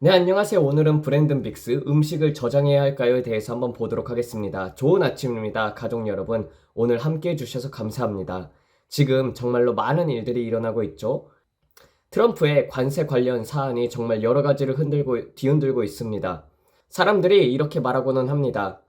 네, 안녕하세요. 오늘은 브랜든빅스 음식을 저장해야 할까요에 대해서 한번 보도록 하겠습니다. 좋은 아침입니다. 가족 여러분, 오늘 함께 해주셔서 감사합니다. 지금 정말로 많은 일들이 일어나고 있죠. 트럼프의 관세 관련 사안이 정말 여러 가지를 뒤흔들고 있습니다. 사람들이 이렇게 말하고는 합니다.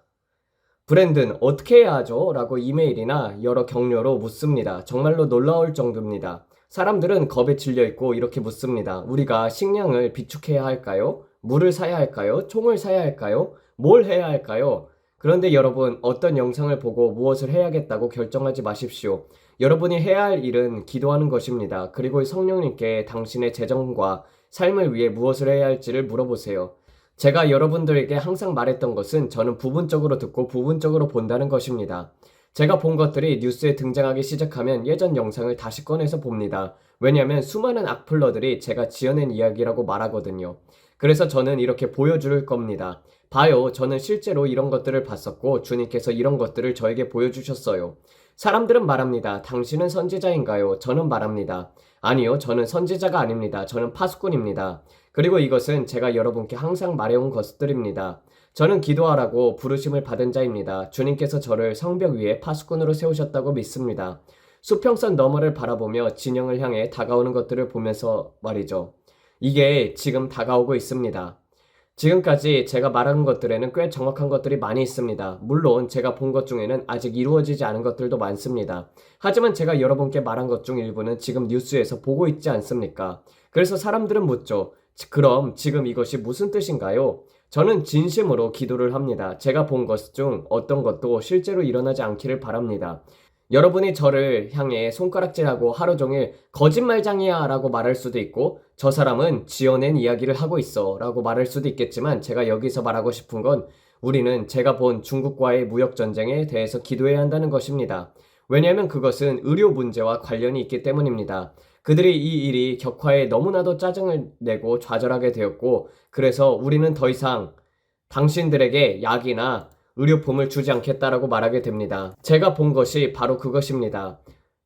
브랜든, 어떻게 해야 하죠? 라고 이메일이나 여러 격려로 묻습니다. 정말로 놀라울 정도입니다. 사람들은 겁에 질려 있고 이렇게 묻습니다. 우리가 식량을 비축해야 할까요? 물을 사야 할까요? 총을 사야 할까요? 뭘 해야 할까요? 그런데 여러분, 어떤 영상을 보고 무엇을 해야겠다고 결정하지 마십시오. 여러분이 해야 할 일은 기도하는 것입니다. 그리고 성령님께 당신의 재정과 삶을 위해 무엇을 해야 할지를 물어보세요. 제가 여러분들에게 항상 말했던 것은 저는 부분적으로 듣고 부분적으로 본다는 것입니다. 제가 본 것들이 뉴스에 등장하기 시작하면 예전 영상을 다시 꺼내서 봅니다. 왜냐하면 수많은 악플러들이 제가 지어낸 이야기라고 말하거든요. 그래서 저는 이렇게 보여줄 겁니다. 봐요, 저는 실제로 이런 것들을 봤었고 주님께서 이런 것들을 저에게 보여주셨어요. 사람들은 말합니다. 당신은 선지자인가요? 저는 말합니다. 아니요, 저는 선지자가 아닙니다. 저는 파수꾼입니다. 그리고 이것은 제가 여러분께 항상 말해온 것들입니다. 저는 기도하라고 부르심을 받은 자입니다. 주님께서 저를 성벽 위에 파수꾼으로 세우셨다고 믿습니다. 수평선 너머를 바라보며 진영을 향해 다가오는 것들을 보면서 말이죠. 이게 지금 다가오고 있습니다. 지금까지 제가 말한 것들에는 꽤 정확한 것들이 많이 있습니다. 물론 제가 본 것 중에는 아직 이루어지지 않은 것들도 많습니다. 하지만 제가 여러분께 말한 것 중 일부는 지금 뉴스에서 보고 있지 않습니까? 그래서 사람들은 묻죠. 그럼 지금 이것이 무슨 뜻인가요? 저는 진심으로 기도를 합니다. 제가 본 것 중 어떤 것도 실제로 일어나지 않기를 바랍니다. 여러분이 저를 향해 손가락질하고 하루 종일 거짓말장이야 라고 말할 수도 있고 저 사람은 지어낸 이야기를 하고 있어 라고 말할 수도 있겠지만 제가 여기서 말하고 싶은 건 우리는 제가 본 중국과의 무역전쟁에 대해서 기도해야 한다는 것입니다. 왜냐하면 그것은 의료 문제와 관련이 있기 때문입니다. 그들이 이 일이 격화에 너무나도 짜증을 내고 좌절하게 되었고 그래서 우리는 더 이상 당신들에게 약이나 의료품을 주지 않겠다라고 말하게 됩니다. 제가 본 것이 바로 그것입니다.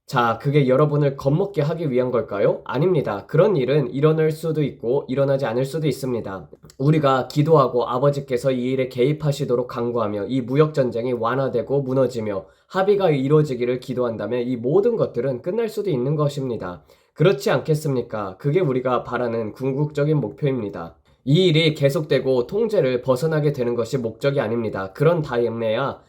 자, 그게 여러분을 겁먹게 하기 위한 걸까요? 아닙니다. 그런 일은 일어날 수도 있고 일어나지 않을 수도 있습니다. 우리가 기도하고 아버지께서 이 일에 개입하시도록 간구하며 이 무역전쟁이 완화되고 무너지며 합의가 이루어지기를 기도한다면 이 모든 것들은 끝날 수도 있는 것입니다. 그렇지 않겠습니까? 그게 우리가 바라는 궁극적인 목표입니다. 이 일이 계속되고 통제를 벗어나게 되는 것이 목적이 아닙니다. 그런 다음에야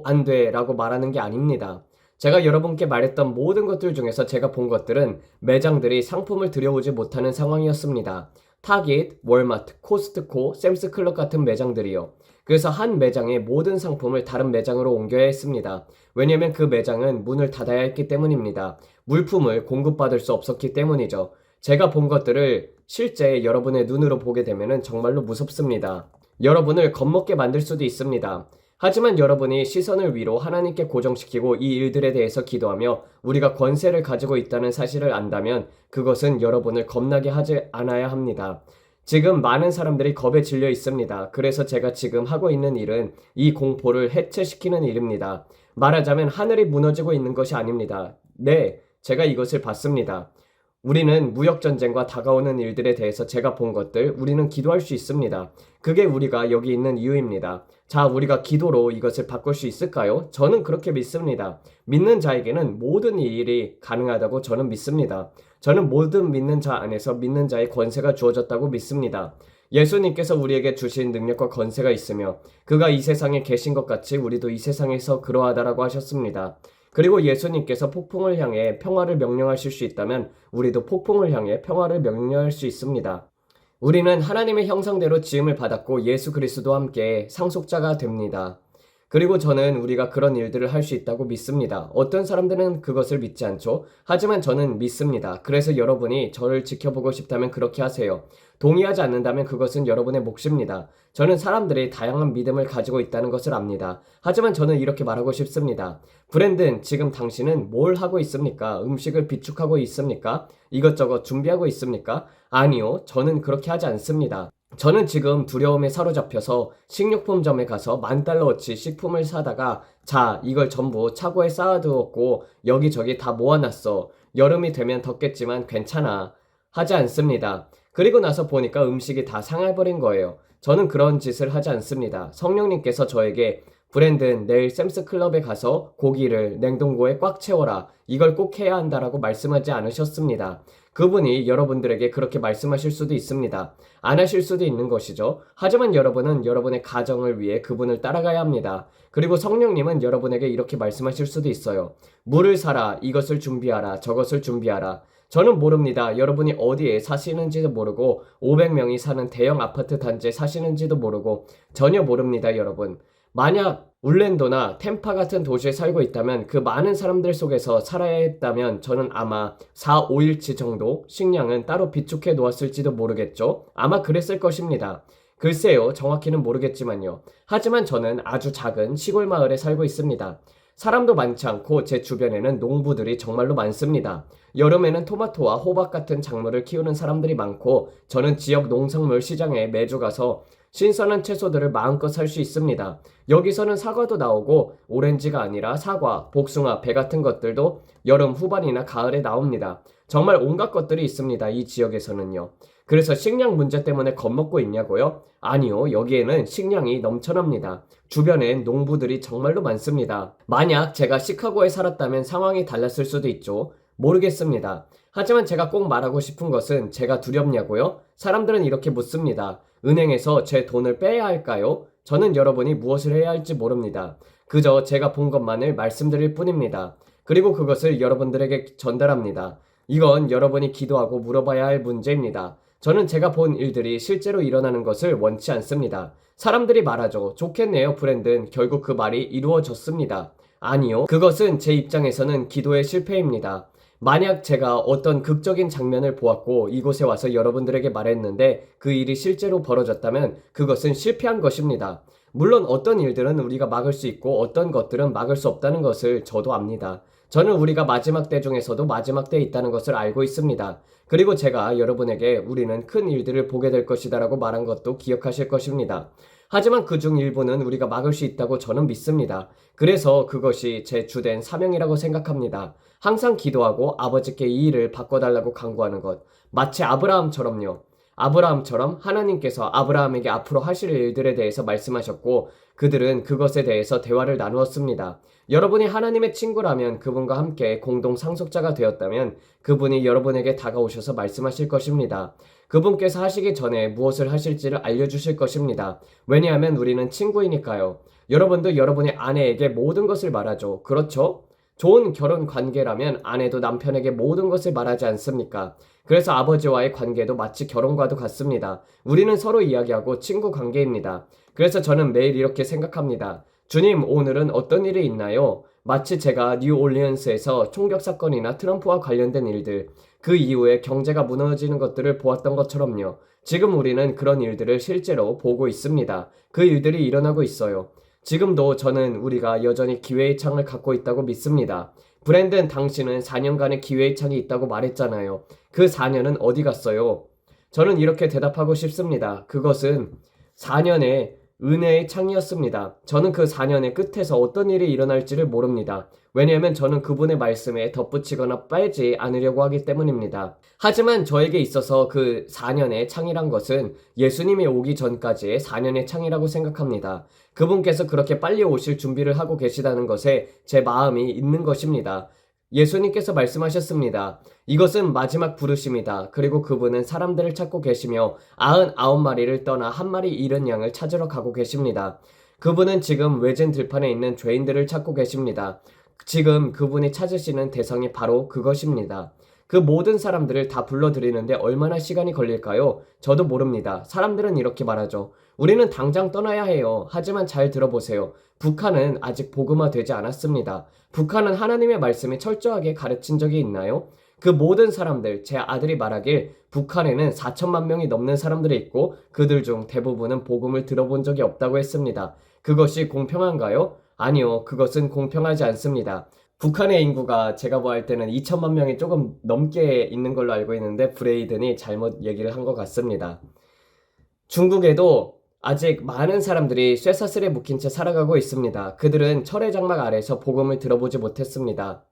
안 돼 라고 말하는 게 아닙니다. 제가 여러분께 말했던 모든 것들 중에서 제가 본 것들은 매장들이 상품을 들여오지 못하는 상황이었습니다. 타깃, 월마트, 코스트코, 샘스클럽 같은 매장들이요. 그래서 한 매장의 모든 상품을 다른 매장으로 옮겨야 했습니다. 왜냐하면 그 매장은 문을 닫아야 했기 때문입니다. 물품을 공급받을 수 없었기 때문이죠. 제가 본 것들을 실제 여러분의 눈으로 보게 되면 정말로 무섭습니다. 여러분을 겁먹게 만들 수도 있습니다. 하지만 여러분이 시선을 위로 하나님께 고정시키고 이 일들에 대해서 기도하며 우리가 권세를 가지고 있다는 사실을 안다면 그것은 여러분을 겁나게 하지 않아야 합니다. 지금 많은 사람들이 겁에 질려 있습니다. 그래서 제가 지금 하고 있는 일은 이 공포를 해체시키는 일입니다. 말하자면 하늘이 무너지고 있는 것이 아닙니다. 네, 제가 이것을 봤습니다. 우리는 무역전쟁과 다가오는 일들에 대해서 제가 본 것들, 우리는 기도할 수 있습니다. 그게 우리가 여기 있는 이유입니다. 자, 우리가 기도로 이것을 바꿀 수 있을까요? 저는 그렇게 믿습니다. 믿는 자에게는 모든 일이 가능하다고 저는 믿습니다. 저는 모든 믿는 자 안에서 믿는 자의 권세가 주어졌다고 믿습니다. 예수님께서 우리에게 주신 능력과 권세가 있으며 그가 이 세상에 계신 것 같이 우리도 이 세상에서 그러하다라고 하셨습니다. 그리고 예수님께서 폭풍을 향해 평화를 명령하실 수 있다면 우리도 폭풍을 향해 평화를 명령할 수 있습니다. 우리는 하나님의 형상대로 지음을 받았고 예수 그리스도와 함께 상속자가 됩니다. 그리고 저는 우리가 그런 일들을 할 수 있다고 믿습니다. 어떤 사람들은 그것을 믿지 않죠. 하지만 저는 믿습니다. 그래서 여러분이 저를 지켜보고 싶다면 그렇게 하세요. 동의하지 않는다면 그것은 여러분의 몫입니다. 저는 사람들이 다양한 믿음을 가지고 있다는 것을 압니다. 하지만 저는 이렇게 말하고 싶습니다. 브랜든, 지금 당신은 뭘 하고 있습니까? 음식을 비축하고 있습니까? 이것저것 준비하고 있습니까? 아니요, 저는 그렇게 하지 않습니다. 저는 지금 두려움에 사로잡혀서 식료품점에 가서 $10,000어치 식품을 사다가 자, 이걸 전부 차고에 쌓아두었고 여기저기 다 모아놨어. 여름이 되면 덥겠지만 괜찮아. 하지 않습니다. 그리고 나서 보니까 음식이 다 상해버린 거예요. 저는 그런 짓을 하지 않습니다. 성령님께서 저에게 브랜든 내일 샘스클럽에 가서 고기를 냉동고에 꽉 채워라. 이걸 꼭 해야 한다라고 말씀하지 않으셨습니다. 그분이 여러분들에게 그렇게 말씀하실 수도 있습니다. 안 하실 수도 있는 것이죠. 하지만 여러분은 여러분의 가정을 위해 그분을 따라가야 합니다. 그리고 성령님은 여러분에게 이렇게 말씀하실 수도 있어요. 물을 사라, 이것을 준비하라, 저것을 준비하라. 저는 모릅니다. 여러분이 어디에 사시는지도 모르고 500명이 사는 대형 아파트 단지에 사시는지도 모르고 전혀 모릅니다, 여러분. 만약 울랜도나 템파 같은 도시에 살고 있다면 그 많은 사람들 속에서 살아야 했다면 저는 아마 4, 5일치 정도 식량은 따로 비축해 놓았을지도 모르겠죠. 아마 그랬을 것입니다. 글쎄요, 정확히는 모르겠지만요. 하지만 저는 아주 작은 시골 마을에 살고 있습니다. 사람도 많지 않고 제 주변에는 농부들이 정말로 많습니다. 여름에는 토마토와 호박 같은 작물을 키우는 사람들이 많고 저는 지역 농산물 시장에 매주 가서 신선한 채소들을 마음껏 살 수 있습니다. 여기서는 사과도 나오고 오렌지가 아니라 사과, 복숭아, 배 같은 것들도 여름 후반이나 가을에 나옵니다. 정말 온갖 것들이 있습니다. 이 지역에서는요. 그래서 식량 문제 때문에 겁먹고 있냐고요? 아니요. 여기에는 식량이 넘쳐납니다. 주변엔 농부들이 정말로 많습니다. 만약 제가 시카고에 살았다면 상황이 달랐을 수도 있죠. 모르겠습니다. 하지만 제가 꼭 말하고 싶은 것은 제가 두렵냐고요? 사람들은 이렇게 묻습니다. 은행에서 제 돈을 빼야 할까요? 저는 여러분이 무엇을 해야 할지 모릅니다. 그저 제가 본 것만을 말씀드릴 뿐입니다. 그리고 그것을 여러분들에게 전달합니다. 이건 여러분이 기도하고 물어봐야 할 문제입니다. 저는 제가 본 일들이 실제로 일어나는 것을 원치 않습니다. 사람들이 말하죠. 좋겠네요, 브랜든. 결국 그 말이 이루어졌습니다. 아니요. 그것은 제 입장에서는 기도의 실패입니다. 만약 제가 어떤 극적인 장면을 보았고 이곳에 와서 여러분들에게 말했는데 그 일이 실제로 벌어졌다면 그것은 실패한 것입니다. 물론 어떤 일들은 우리가 막을 수 있고 어떤 것들은 막을 수 없다는 것을 저도 압니다. 저는 우리가 마지막 때 중에서도 마지막 때에 있다는 것을 알고 있습니다. 그리고 제가 여러분에게 우리는 큰 일들을 보게 될 것이다 라고 말한 것도 기억하실 것입니다. 하지만 그중 일부는 우리가 막을 수 있다고 저는 믿습니다. 그래서 그것이 제 주된 사명이라고 생각합니다. 항상 기도하고 아버지께 이 일을 바꿔달라고 간구하는 것. 마치 아브라함처럼요. 아브라함처럼 하나님께서 아브라함에게 앞으로 하실 일들에 대해서 말씀하셨고 그들은 그것에 대해서 대화를 나누었습니다. 여러분이 하나님의 친구라면 그분과 함께 공동 상속자가 되었다면 그분이 여러분에게 다가오셔서 말씀하실 것입니다. 그분께서 하시기 전에 무엇을 하실지를 알려주실 것입니다. 왜냐하면 우리는 친구이니까요. 여러분도 여러분의 아내에게 모든 것을 말하죠. 그렇죠? 좋은 결혼 관계라면 아내도 남편에게 모든 것을 말하지 않습니까? 그래서 아버지와의 관계도 마치 결혼과도 같습니다. 우리는 서로 이야기하고 친구 관계입니다. 그래서 저는 매일 이렇게 생각합니다. 주님, 오늘은 어떤 일이 있나요? 마치 제가 뉴올리언스에서 총격 사건이나 트럼프와 관련된 일들, 그 이후에 경제가 무너지는 것들을 보았던 것처럼요. 지금 우리는 그런 일들을 실제로 보고 있습니다. 그 일들이 일어나고 있어요. 지금도 저는 우리가 여전히 기회의 창을 갖고 있다고 믿습니다. 브랜든, 당신은 4년간의 기회의 창이 있다고 말했잖아요. 그 4년은 어디 갔어요? 저는 이렇게 대답하고 싶습니다. 그것은 4년의 은혜의 창이었습니다. 저는 그 4년의 끝에서 어떤 일이 일어날지를 모릅니다. 왜냐하면 저는 그분의 말씀에 덧붙이거나 빼지 않으려고 하기 때문입니다. 하지만 저에게 있어서 그 4년의 창이란 것은 예수님이 오기 전까지의 4년의 창이라고 생각합니다. 그분께서 그렇게 빨리 오실 준비를 하고 계시다는 것에 제 마음이 있는 것입니다. 예수님께서 말씀하셨습니다. 이것은 마지막 부르심이다. 그리고 그분은 사람들을 찾고 계시며 99마리를 떠나 한 마리 잃은 양을 찾으러 가고 계십니다. 그분은 지금 외진 들판에 있는 죄인들을 찾고 계십니다. 지금 그분이 찾으시는 대상이 바로 그것입니다. 그 모든 사람들을 다 불러들이는데 얼마나 시간이 걸릴까요? 저도 모릅니다. 사람들은 이렇게 말하죠. 우리는 당장 떠나야 해요. 하지만 잘 들어보세요. 북한은 아직 복음화되지 않았습니다. 북한은 하나님의 말씀이 철저하게 가르친 적이 있나요? 그 모든 사람들, 제 아들이 말하길 북한에는 4천만 명이 넘는 사람들이 있고 그들 중 대부분은 복음을 들어본 적이 없다고 했습니다. 그것이 공평한가요? 아니요, 그것은 공평하지 않습니다. 북한의 인구가 제가 보아할 때는 2천만 명이 조금 넘게 있는 걸로 알고 있는데 브레이든이 잘못 얘기를 한 것 같습니다. 중국에도 아직 많은 사람들이 쇠사슬에 묶인 채 살아가고 있습니다. 그들은 철의 장막 아래서 복음을 들어보지 못했습니다.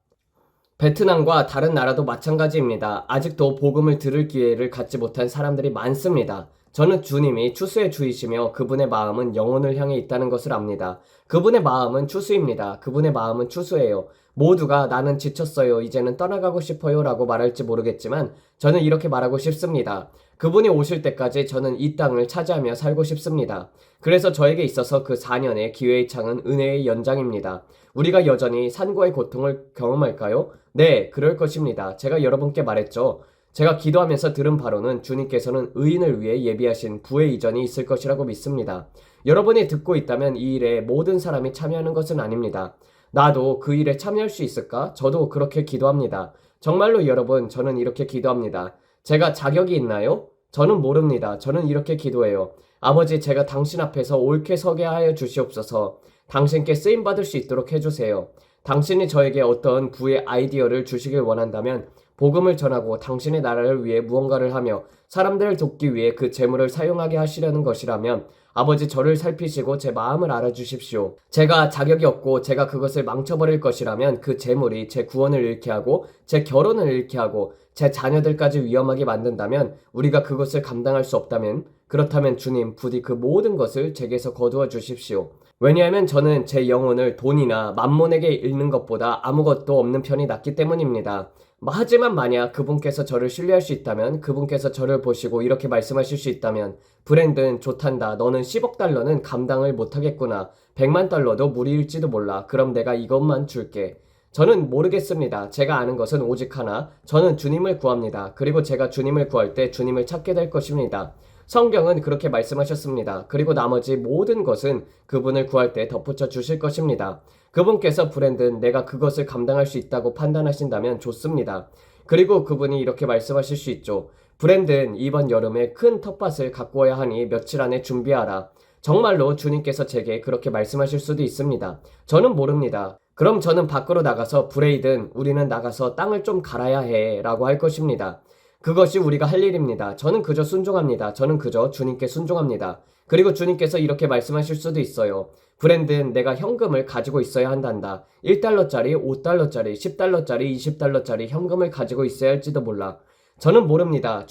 베트남과 다른 나라도 마찬가지입니다. 아직도 복음을 들을 기회를 갖지 못한 사람들이 많습니다. 저는 주님이 추수의 주이시며 그분의 마음은 영혼을 향해 있다는 것을 압니다. 그분의 마음은 추수입니다. 그분의 마음은 추수예요. 모두가 나는 지쳤어요. 이제는 떠나가고 싶어요. 라고 말할지 모르겠지만 저는 이렇게 말하고 싶습니다. 그분이 오실 때까지 저는 이 땅을 차지하며 살고 싶습니다. 그래서 저에게 있어서 그 4년의 기회의 창은 은혜의 연장입니다. 우리가 여전히 산고의 고통을 경험할까요? 네, 그럴 것입니다. 제가 여러분께 말했죠. 제가 기도하면서 들은 바로는 주님께서는 의인을 위해 예비하신 부의 이전이 있을 것이라고 믿습니다. 여러분이 듣고 있다면 이 일에 모든 사람이 참여하는 것은 아닙니다. 나도 그 일에 참여할 수 있을까? 저도 그렇게 기도합니다. 정말로 여러분, 저는 이렇게 기도합니다. 제가 자격이 있나요? 저는 모릅니다. 저는 이렇게 기도해요. 아버지, 제가 당신 앞에서 옳게 서게 하여 주시옵소서. 당신께 쓰임받을 수 있도록 해주세요. 당신이 저에게 어떤 부의 아이디어를 주시길 원한다면 복음을 전하고 당신의 나라를 위해 무언가를 하며 사람들을 돕기 위해 그 재물을 사용하게 하시려는 것이라면 아버지, 저를 살피시고 제 마음을 알아주십시오. 제가 자격이 없고 제가 그것을 망쳐버릴 것이라면 그 재물이 제 구원을 잃게 하고 제 결혼을 잃게 하고 제 자녀들까지 위험하게 만든다면, 우리가 그것을 감당할 수 없다면, 그렇다면 주님 부디 그 모든 것을 제게서 거두어 주십시오. 왜냐하면 저는 제 영혼을 돈이나 만몬에게 잃는 것보다 아무것도 없는 편이 낫기 때문입니다. 하지만 만약 그분께서 저를 신뢰할 수 있다면, 그분께서 저를 보시고 이렇게 말씀하실 수 있다면, 브랜든 좋단다. 너는 10억 달러는 감당을 못하겠구나. 100만 달러도 무리일지도 몰라. 그럼 내가 이것만 줄게. 저는 모르겠습니다. 제가 아는 것은 오직 하나. 저는 주님을 구합니다. 그리고 제가 주님을 구할 때 주님을 찾게 될 것입니다. 성경은 그렇게 말씀하셨습니다. 그리고 나머지 모든 것은 그분을 구할 때 덧붙여 주실 것입니다. 그분께서 브랜든 내가 그것을 감당할 수 있다고 판단하신다면 좋습니다. 그리고 그분이 이렇게 말씀하실 수 있죠. 브랜든 이번 여름에 큰 텃밭을 가꾸어야 하니 며칠 안에 준비하라. 정말로 주님께서 제게 그렇게 말씀하실 수도 있습니다. 저는 모릅니다. 그럼 저는 밖으로 나가서 브레이든 우리는 나가서 땅을 좀 갈아야 해 라고 할 것입니다. 그것이 우리가 할 일입니다. 저는 그저 순종합니다. 저는 그저 주님께 순종합니다. 그리고 주님께서 이렇게 말씀하실 수도 있어요. 브랜든 내가 현금을 가지고 있어야 한단다. 1달러짜리, 5달러짜리, 10달러짜리, 20달러짜리 현금을 가지고 있어야 할지도 몰라. 저는 모릅니다.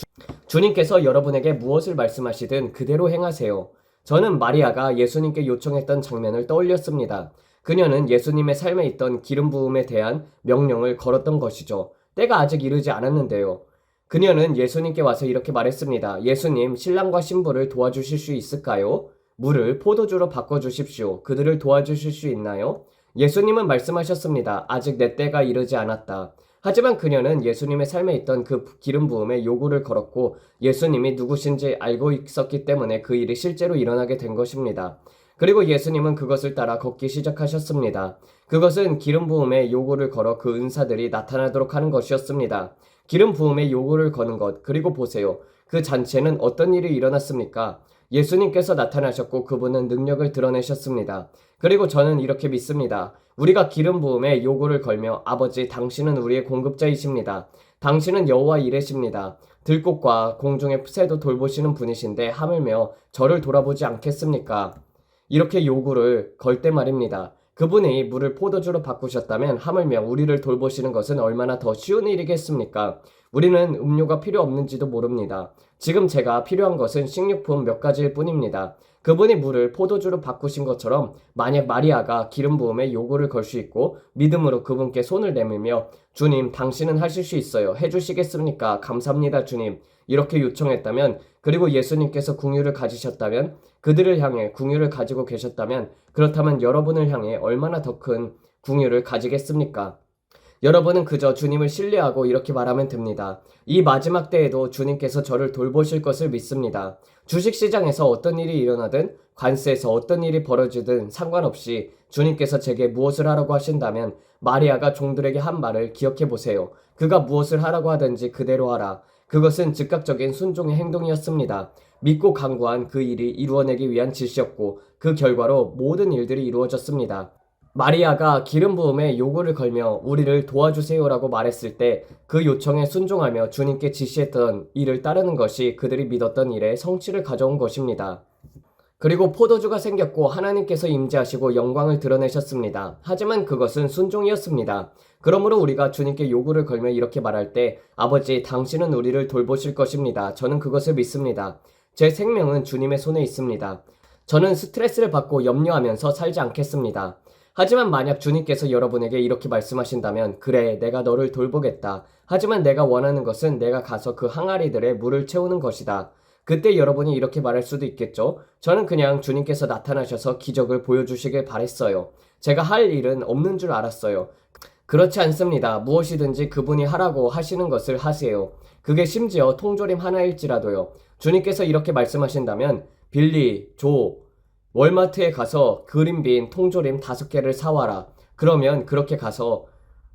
주님께서 여러분에게 무엇을 말씀하시든 그대로 행하세요. 저는 마리아가 예수님께 요청했던 장면을 떠올렸습니다. 그녀는 예수님의 삶에 있던 기름 부음에 대한 명령을 걸었던 것이죠. 때가 아직 이르지 않았는데요. 그녀는 예수님께 와서 이렇게 말했습니다. 예수님, 신랑과 신부를 도와주실 수 있을까요? 물을 포도주로 바꿔주십시오. 그들을 도와주실 수 있나요? 예수님은 말씀하셨습니다. 아직 내 때가 이르지 않았다. 하지만 그녀는 예수님의 삶에 있던 그 기름 부음에 요구를 걸었고 예수님이 누구신지 알고 있었기 때문에 그 일이 실제로 일어나게 된 것입니다. 그리고 예수님은 그것을 따라 걷기 시작하셨습니다. 그것은 기름 부음에 요구를 걸어 그 은사들이 나타나도록 하는 것이었습니다. 기름 부음에 요구를 거는 것, 그리고 보세요. 그 잔치에는 어떤 일이 일어났습니까? 예수님께서 나타나셨고 그분은 능력을 드러내셨습니다. 그리고 저는 이렇게 믿습니다. 우리가 기름 부음에 요구를 걸며 아버지, 당신은 우리의 공급자이십니다. 당신은 여호와 이레십니다. 들꽃과 공중의 새도 돌보시는 분이신데 하물며 저를 돌아보지 않겠습니까? 이렇게 요구를 걸 때 말입니다. 그분이 물을 포도주로 바꾸셨다면 하물며 우리를 돌보시는 것은 얼마나 더 쉬운 일이겠습니까? 우리는 음료가 필요 없는지도 모릅니다. 지금 제가 필요한 것은 식료품 몇 가지일 뿐입니다. 그분이 물을 포도주로 바꾸신 것처럼 만약 마리아가 기름 부음에 요구를 걸 수 있고 믿음으로 그분께 손을 내밀며 주님, 당신은 하실 수 있어요. 해주시겠습니까? 감사합니다, 주님. 이렇게 요청했다면, 그리고 예수님께서 궁유를 가지셨다면, 그들을 향해 궁유를 가지고 계셨다면, 그렇다면 여러분을 향해 얼마나 더 큰 궁유를 가지겠습니까? 여러분은 그저 주님을 신뢰하고 이렇게 말하면 됩니다. 이 마지막 때에도 주님께서 저를 돌보실 것을 믿습니다. 주식시장에서 어떤 일이 일어나든 관세에서 어떤 일이 벌어지든 상관없이 주님께서 제게 무엇을 하라고 하신다면 마리아가 종들에게 한 말을 기억해 보세요. 그가 무엇을 하라고 하든지 그대로 하라. 그것은 즉각적인 순종의 행동이었습니다. 믿고 강구한 그 일이 이루어내기 위한 지시였고 그 결과로 모든 일들이 이루어졌습니다. 마리아가 기름 부음에 요구를 걸며 우리를 도와주세요라고 말했을 때 그 요청에 순종하며 주님께 지시했던 일을 따르는 것이 그들이 믿었던 일에 성취를 가져온 것입니다. 그리고 포도주가 생겼고 하나님께서 임재하시고 영광을 드러내셨습니다. 하지만 그것은 순종이었습니다. 그러므로 우리가 주님께 요구를 걸며 이렇게 말할 때 아버지 당신은 우리를 돌보실 것입니다. 저는 그것을 믿습니다. 제 생명은 주님의 손에 있습니다. 저는 스트레스를 받고 염려하면서 살지 않겠습니다. 하지만 만약 주님께서 여러분에게 이렇게 말씀하신다면 그래 내가 너를 돌보겠다. 하지만 내가 원하는 것은 내가 가서 그 항아리들에 물을 채우는 것이다. 그때 여러분이 이렇게 말할 수도 있겠죠. 저는 그냥 주님께서 나타나셔서 기적을 보여주시길 바랬어요. 제가 할 일은 없는 줄 알았어요. 그렇지 않습니다. 무엇이든지 그분이 하라고 하시는 것을 하세요. 그게 심지어 통조림 하나일지라도요. 주님께서 이렇게 말씀하신다면 빌리, 조, 월마트에 가서 그린 빈 통조림 5개를 사와라. 그러면 그렇게 가서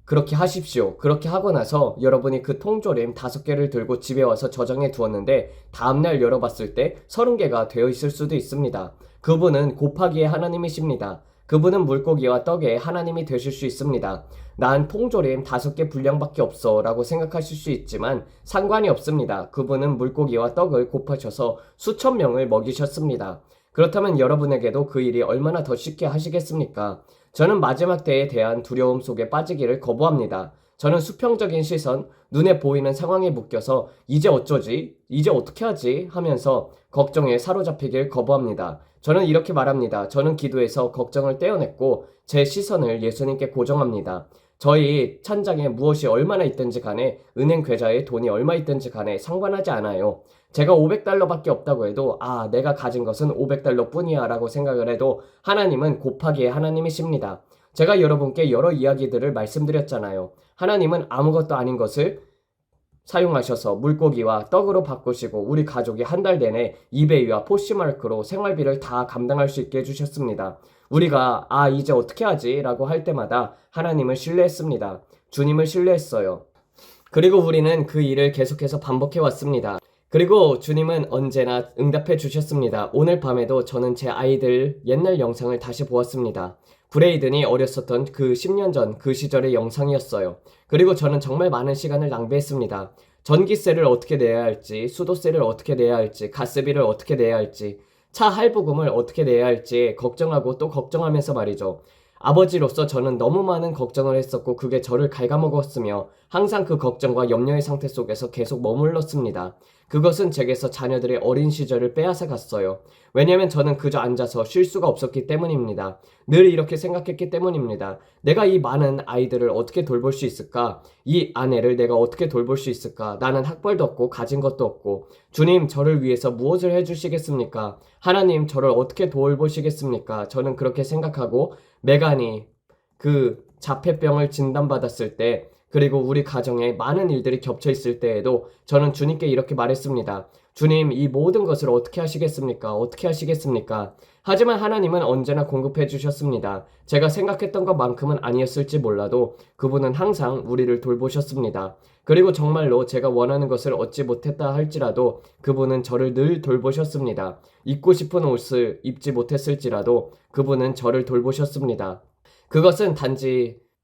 그렇게 하십시오. 그렇게 하고 나서 여러분이 그 통조림 5개를 들고 집에 와서 저장해 두었는데 다음날 열어봤을 때 30개가 되어 있을 수도 있습니다. 그분은 곱하기의 하나님이십니다. 그분은 물고기와 떡의 하나님이 되실 수 있습니다. 난 통조림 5개 분량밖에 없어 라고 생각하실 수 있지만 상관이 없습니다. 그분은 물고기와 떡을 곱하셔서 수천 명을 먹이셨습니다. 그렇다면 여러분에게도 그 일이 얼마나 더 쉽게 하시겠습니까? 저는 마지막 때에 대한 두려움 속에 빠지기를 거부합니다. 저는 수평적인 시선, 눈에 보이는 상황에 묶여서 이제 어쩌지? 이제 어떻게 하지? 하면서 걱정에 사로잡히길 거부합니다. 저는 이렇게 말합니다. 저는 기도에서 걱정을 떼어냈고 제 시선을 예수님께 고정합니다. 저희 찬장에 무엇이 얼마나 있든지 간에 은행 계좌에 돈이 얼마 있든지 간에 상관하지 않아요. 제가 500달러밖에 없다고 해도 내가 가진 것은 500달러 뿐이야 라고 생각을 해도 하나님은 곱하기의 하나님이십니다. 제가 여러분께 여러 이야기들을 말씀드렸잖아요. 하나님은 아무것도 아닌 것을 사용하셔서 물고기와 떡으로 바꾸시고 우리 가족이 한 달 내내 이베이와 포시마르크로 생활비를 다 감당할 수 있게 해주셨습니다. 우리가 이제 어떻게 하지? 라고 할 때마다 하나님을 신뢰했습니다. 주님을 신뢰했어요. 그리고 우리는 그 일을 계속해서 반복해 왔습니다. 그리고 주님은 언제나 응답해 주셨습니다. 오늘 밤에도 저는 제 아이들 옛날 영상을 다시 보았습니다. 브레이든이 어렸었던 그 10년 전 그 시절의 영상이었어요. 그리고 저는 정말 많은 시간을 낭비했습니다. 전기세를 어떻게 내야 할지, 수도세를 어떻게 내야 할지, 가스비를 어떻게 내야 할지, 차 할부금을 어떻게 내야 할지 걱정하고 또 걱정하면서 말이죠. 아버지로서 저는 너무 많은 걱정을 했었고 그게 저를 갉아먹었으며 항상 그 걱정과 염려의 상태 속에서 계속 머물렀습니다. 그것은 제게서 자녀들의 어린 시절을 빼앗아 갔어요. 왜냐면 저는 그저 앉아서 쉴 수가 없었기 때문입니다. 늘 이렇게 생각했기 때문입니다. 내가 이 많은 아이들을 어떻게 돌볼 수 있을까? 이 아내를 내가 어떻게 돌볼 수 있을까? 나는 학벌도 없고 가진 것도 없고 주님 저를 위해서 무엇을 해주시겠습니까? 하나님 저를 어떻게 돌보시겠습니까? 저는 그렇게 생각하고 메간이 그 자폐병을 진단받았을 때 그리고 우리 가정에 많은 일들이 겹쳐 있을 때에도 저는 주님께 이렇게 말했습니다. 주님, 이 모든 것을 어떻게 하시겠습니까? 어떻게 하시겠습니까? 하지만 하나님은 언제나 공급해 주셨습니다. 제가 생각했던 것만큼은 아니었을지 몰라도 그분은 항상 우리를 돌보셨습니다. 그리고 정말로 제가 원하는 것을 얻지 못했다 할지라도 그분은 저를 늘 돌보셨습니다. 입고 싶은 옷을 입지 못했을지라도 그분은 저를 돌보셨습니다. 그것은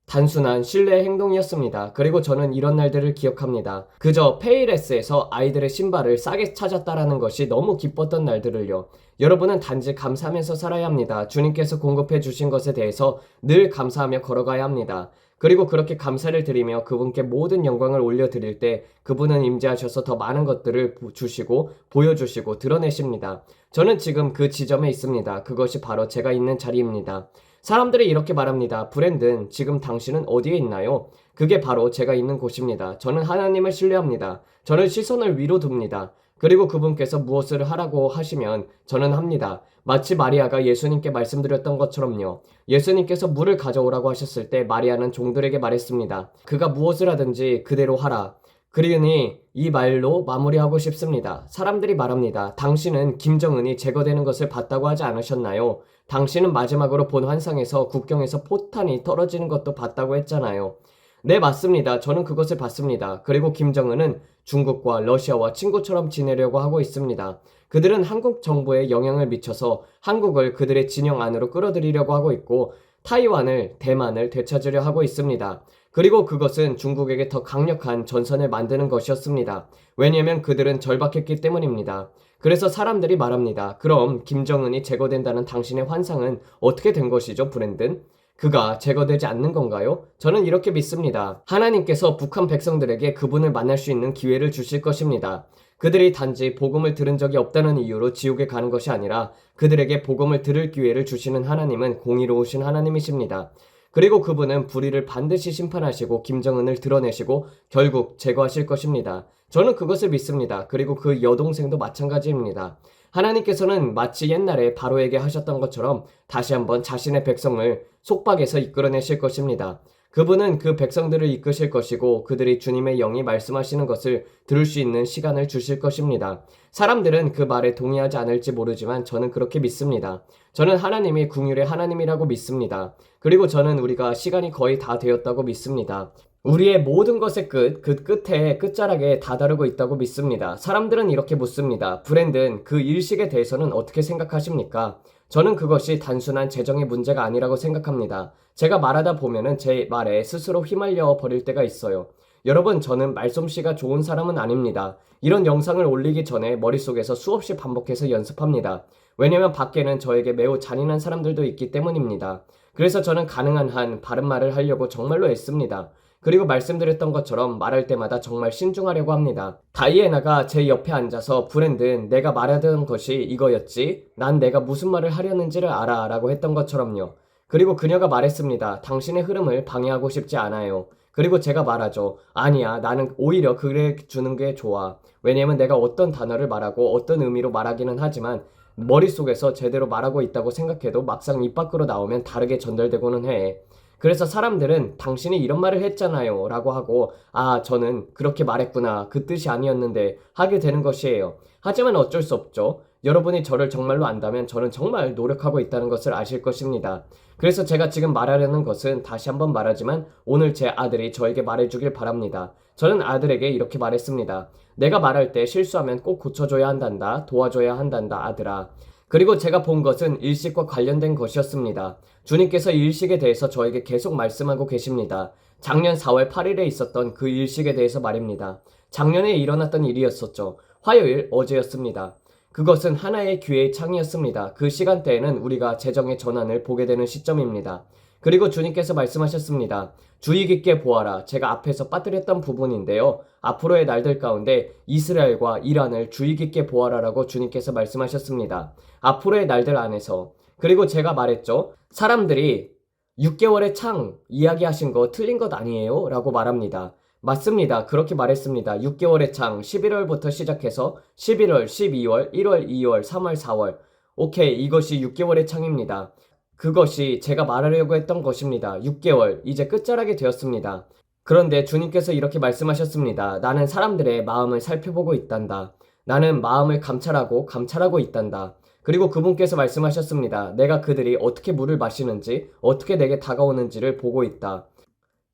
단순한 신뢰의 행동이었습니다. 그리고 저는 이런 날들을 기억합니다. 그저 페이레스에서 아이들의 신발을 싸게 찾았다라는 것이 너무 기뻤던 날들을요. 여러분은 단지 감사하면서 살아야 합니다. 주님께서 공급해 주신 것에 대해서 늘 감사하며 걸어가야 합니다. 그리고 그렇게 감사를 드리며 그분께 모든 영광을 올려드릴 때 그분은 임재하셔서 더 많은 것들을 주시고 보여주시고 드러내십니다. 저는 지금 그 지점에 있습니다. 그것이 바로 제가 있는 자리입니다. 사람들이 이렇게 말합니다. 브랜든, 지금 당신은 어디에 있나요? 그게 바로 제가 있는 곳입니다. 저는 하나님을 신뢰합니다. 저는 시선을 위로 둡니다. 그리고 그분께서 무엇을 하라고 하시면 저는 합니다. 마치 마리아가 예수님께 말씀드렸던 것처럼요. 예수님께서 물을 가져오라고 하셨을 때 마리아는 종들에게 말했습니다. 그가 무엇을 하든지 그대로 하라. 그러니 이 말로 마무리하고 싶습니다. 사람들이 말합니다. 당신은 김정은이 제거되는 것을 봤다고 하지 않으셨나요? 당신은 마지막으로 본 환상에서 국경에서 포탄이 떨어지는 것도 봤다고 했잖아요. 네, 맞습니다. 저는 그것을 봤습니다. 그리고 김정은은 중국과 러시아와 친구처럼 지내려고 하고 있습니다. 그들은 한국 정부에 영향을 미쳐서 한국을 그들의 진영 안으로 끌어들이려고 하고 있고 타이완을, 대만을 되찾으려 하고 있습니다. 그리고 그것은 중국에게 더 강력한 전선을 만드는 것이었습니다. 왜냐하면 그들은 절박했기 때문입니다. 그래서 사람들이 말합니다. 그럼 김정은이 제거된다는 당신의 환상은 어떻게 된 것이죠, 브랜든? 그가 제거되지 않는 건가요? 저는 이렇게 믿습니다. 하나님께서 북한 백성들에게 그분을 만날 수 있는 기회를 주실 것입니다. 그들이 단지 복음을 들은 적이 없다는 이유로 지옥에 가는 것이 아니라 그들에게 복음을 들을 기회를 주시는 하나님은 공의로우신 하나님이십니다. 그리고 그분은 불의를 반드시 심판하시고 김정은을 드러내시고 결국 제거하실 것입니다. 저는 그것을 믿습니다. 그리고 그 여동생도 마찬가지입니다. 하나님께서는 마치 옛날에 바로에게 하셨던 것처럼 다시 한번 자신의 백성을 속박에서 이끌어내실 것입니다. 그분은 그 백성들을 이끄실 것이고 그들이 주님의 영이 말씀하시는 것을 들을 수 있는 시간을 주실 것입니다. 사람들은 그 말에 동의하지 않을지 모르지만 저는 그렇게 믿습니다. 저는 하나님이 긍휼의 하나님이라고 믿습니다. 그리고 저는 우리가 시간이 거의 다 되었다고 믿습니다. 우리의 모든 것의 끝, 그 끝에 끝자락에 다다르고 있다고 믿습니다. 사람들은 이렇게 묻습니다. 브랜든, 그 일식에 대해서는 어떻게 생각하십니까? 저는 그것이 단순한 재정의 문제가 아니라고 생각합니다. 제가 말하다 보면은 제 말에 스스로 휘말려 버릴 때가 있어요. 여러분, 저는 말솜씨가 좋은 사람은 아닙니다. 이런 영상을 올리기 전에 머릿속에서 수없이 반복해서 연습합니다. 왜냐면 밖에는 저에게 매우 잔인한 사람들도 있기 때문입니다. 그래서 저는 가능한 한 바른 말을 하려고 정말로 애씁니다. 그리고 말씀드렸던 것처럼 말할 때마다 정말 신중하려고 합니다. 다이애나가 제 옆에 앉아서 브랜든, 내가 말하던 것이 이거였지? 난 내가 무슨 말을 하려는지를 알아 라고 했던 것처럼요. 그리고 그녀가 말했습니다. 당신의 흐름을 방해하고 싶지 않아요. 그리고 제가 말하죠. 아니야, 나는 오히려 그래 주는 게 좋아. 왜냐면 내가 어떤 단어를 말하고 어떤 의미로 말하기는 하지만 머릿속에서 제대로 말하고 있다고 생각해도 막상 입 밖으로 나오면 다르게 전달되고는 해. 그래서 사람들은 당신이 이런 말을 했잖아요 라고 하고 아, 저는 그렇게 말했구나, 그 뜻이 아니었는데 하게 되는 것이에요. 하지만 어쩔 수 없죠. 여러분이 저를 정말로 안다면 저는 정말 노력하고 있다는 것을 아실 것입니다. 그래서 제가 지금 말하려는 것은 다시 한번 말하지만 오늘 제 아들이 저에게 말해주길 바랍니다. 저는 아들에게 이렇게 말했습니다. 내가 말할 때 실수하면 꼭 고쳐줘야 한단다. 도와줘야 한단다, 아들아. 그리고 제가 본 것은 일식과 관련된 것이었습니다. 주님께서 일식에 대해서 저에게 계속 말씀하고 계십니다. 작년 4월 8일에 있었던 그 일식에 대해서 말입니다. 작년에 일어났던 일이었었죠. 화요일, 어제였습니다. 그것은 하나의 기회의 창이었습니다. 그 시간대에는 우리가 재정의 전환을 보게 되는 시점입니다. 그리고 주님께서 말씀하셨습니다. 주의 깊게 보아라. 제가 앞에서 빠뜨렸던 부분인데요. 앞으로의 날들 가운데 이스라엘과 이란을 주의 깊게 보아라라고 주님께서 말씀하셨습니다. 앞으로의 날들 안에서. 그리고 제가 말했죠. 사람들이 6개월의 창 이야기하신 거 틀린 것 아니에요? 라고 말합니다. 맞습니다. 그렇게 말했습니다. 6개월의 창 11월부터 시작해서 11월, 12월, 1월, 2월, 3월, 4월. 오케이, 이것이 6개월의 창입니다. 그것이 제가 말하려고 했던 것입니다. 6개월, 이제 끝자락이 되었습니다. 그런데 주님께서 이렇게 말씀하셨습니다. 나는 사람들의 마음을 살펴보고 있단다. 나는 마음을 감찰하고 있단다. 그리고 그분께서 말씀하셨습니다. 내가 그들이 어떻게 물을 마시는지, 어떻게 내게 다가오는지를 보고 있다.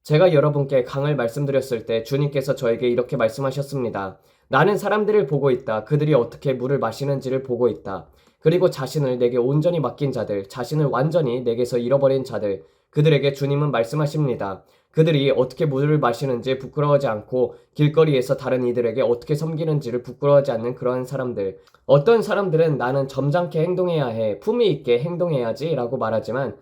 제가 여러분께 강을 말씀드렸을 때 주님께서 저에게 이렇게 말씀하셨습니다. 나는 사람들을 보고 있다. 그들이 어떻게 물을 마시는지를 보고 있다. 그리고 자신을 내게 온전히 맡긴 자들, 자신을 완전히 내게서 잃어버린 자들, 그들에게 주님은 말씀하십니다. 그들이 어떻게 물을 마시는지 부끄러워하지 않고 길거리에서 다른 이들에게 어떻게 섬기는지를 부끄러워하지 않는 그러한 사람들. 어떤 사람들은 나는 점잖게 행동해야 해, 품위 있게 행동해야지 라고 말하지만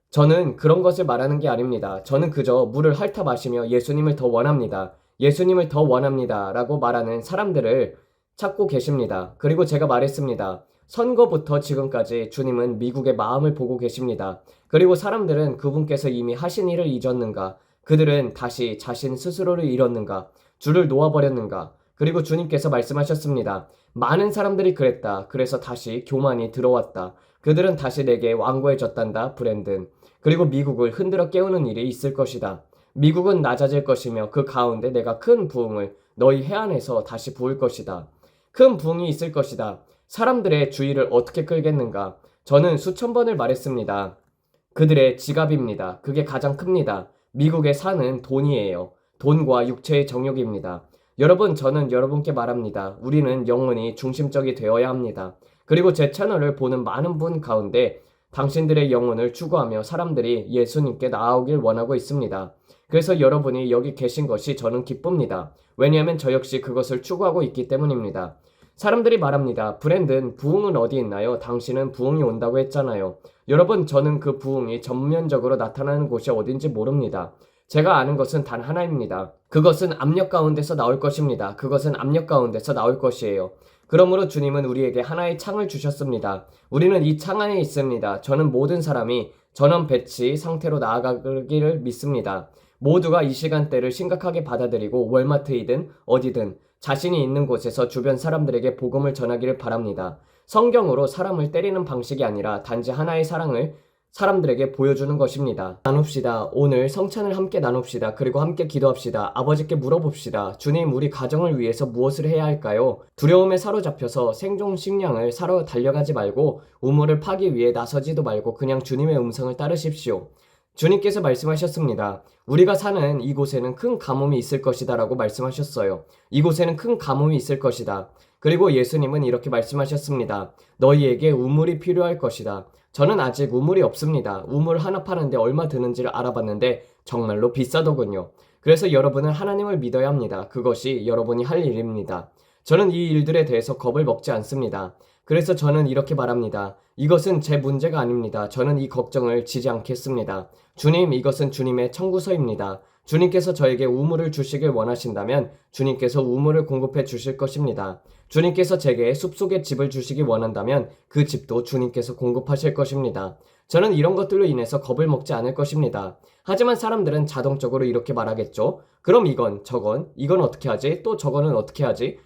저는 그런 것을 말하는 게 아닙니다. 저는 그저 물을 핥아 마시며 예수님을 더 원합니다. 예수님을 더 원합니다 라고 말하는 사람들을 찾고 계십니다. 그리고 제가 말했습니다. 선거부터 지금까지 주님은 미국의 마음을 보고 계십니다. 그리고 사람들은 그분께서 이미 하신 일을 잊었는가? 그들은 다시 자신 스스로를 잃었는가? 줄을 놓아버렸는가? 그리고 주님께서 말씀하셨습니다. 많은 사람들이 그랬다. 그래서 다시 교만이 들어왔다. 그들은 다시 내게 완고해졌단다, 브랜든. 그리고 미국을 흔들어 깨우는 일이 있을 것이다. 미국은 낮아질 것이며 그 가운데 내가 큰 부흥을 너희 해안에서 다시 부을 것이다. 큰 부흥이 있을 것이다. 사람들의 주의를 어떻게 끌겠는가? 저는 수천 번을 말했습니다. 그들의 지갑입니다. 그게 가장 큽니다. 미국의 산은 돈이에요. 돈과 육체의 정욕입니다. 여러분, 저는 여러분께 말합니다. 우리는 영혼이 중심적이 되어야 합니다. 그리고 제 채널을 보는 많은 분 가운데 당신들의 영혼을 추구하며 사람들이 예수님께 나아오길 원하고 있습니다. 그래서 여러분이 여기 계신 것이 저는 기쁩니다. 왜냐하면 저 역시 그것을 추구하고 있기 때문입니다. 사람들이 말합니다. 브랜든, 부흥은 어디 있나요? 당신은 부흥이 온다고 했잖아요. 여러분, 저는 그 부흥이 전면적으로 나타나는 곳이 어딘지 모릅니다. 제가 아는 것은 단 하나입니다. 그것은 압력 가운데서 나올 것입니다. 그것은 압력 가운데서 나올 것이에요. 그러므로 주님은 우리에게 하나의 창을 주셨습니다. 우리는 이 창 안에 있습니다. 저는 모든 사람이 전원 배치 상태로 나아가기를 믿습니다. 모두가 이 시간대를 심각하게 받아들이고 월마트이든 어디든 자신이 있는 곳에서 주변 사람들에게 복음을 전하기를 바랍니다. 성경으로 사람을 때리는 방식이 아니라 단지 하나의 사랑을 사람들에게 보여주는 것입니다. 나눕시다. 오늘 성찬을 함께 나눕시다. 그리고 함께 기도합시다. 아버지께 물어봅시다. 주님, 우리 가정을 위해서 무엇을 해야 할까요? 두려움에 사로잡혀서 생존 식량을 사러 달려가지 말고 우물을 파기 위해 나서지도 말고 그냥 주님의 음성을 따르십시오. 주님께서 말씀하셨습니다. 우리가 사는 이곳에는 큰 가뭄이 있을 것이다 라고 말씀하셨어요. 이곳에는 큰 가뭄이 있을 것이다. 그리고 예수님은 이렇게 말씀하셨습니다. 너희에게 우물이 필요할 것이다. 저는 아직 우물이 없습니다. 우물 하나 파는데 얼마 드는지를 알아봤는데 정말로 비싸더군요. 그래서 여러분은 하나님을 믿어야 합니다. 그것이 여러분이 할 일입니다. 저는 이 일들에 대해서 겁을 먹지 않습니다. 그래서 저는 이렇게 말합니다. 이것은 제 문제가 아닙니다. 저는 이 걱정을 지지 않겠습니다. 주님, 이것은 주님의 청구서입니다. 주님께서 저에게 우물을 주시길 원하신다면 주님께서 우물을 공급해 주실 것입니다. 주님께서 제게 숲속에 집을 주시기 원한다면 그 집도 주님께서 공급하실 것입니다. 저는 이런 것들로 인해서 겁을 먹지 않을 것입니다. 하지만 사람들은 자동적으로 이렇게 말하겠죠. 그럼 이건, 저건, 이건 어떻게 하지? 또 저거는 어떻게 하지?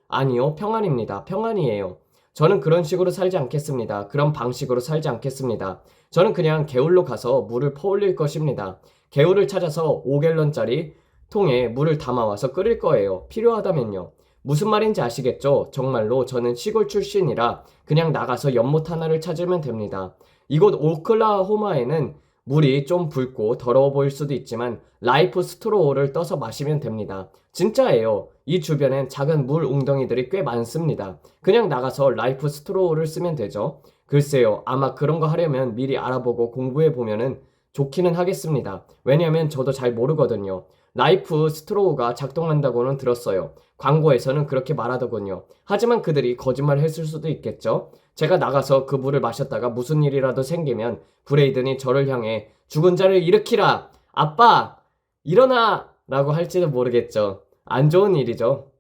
아니요, 평안입니다. 평안이에요. 저는 그런 식으로 살지 않겠습니다. 그런 방식으로 살지 않겠습니다. 저는 그냥 개울로 가서 물을 퍼올릴 것입니다. 개울을 찾아서 5갤런짜리 통에 물을 담아와서 끓일 거예요. 필요하다면요. 무슨 말인지 아시겠죠? 정말로 저는 시골 출신이라 그냥 나가서 연못 하나를 찾으면 됩니다. 이곳 오클라호마에는 물이 좀 붉고 더러워 보일 수도 있지만 라이프 스트로우를 떠서 마시면 됩니다. 진짜예요. 이 주변엔 작은 물 웅덩이들이 꽤 많습니다. 그냥 나가서 라이프 스트로우를 쓰면 되죠. 글쎄요. 아마 그런 거 하려면 미리 알아보고 공부해 보면은 좋기는 하겠습니다. 왜냐하면 저도 잘 모르거든요. 라이프 스트로우가 작동한다고는 들었어요. 광고에서는 그렇게 말하더군요. 하지만 그들이 거짓말을 했을 수도 있겠죠. 제가 나가서 그 물을 마셨다가 무슨 일이라도 생기면 브레이든이 저를 향해 죽은 자를 일으키라! 아빠! 일어나! 라고 할지도 모르겠죠. 안 좋은 일이죠.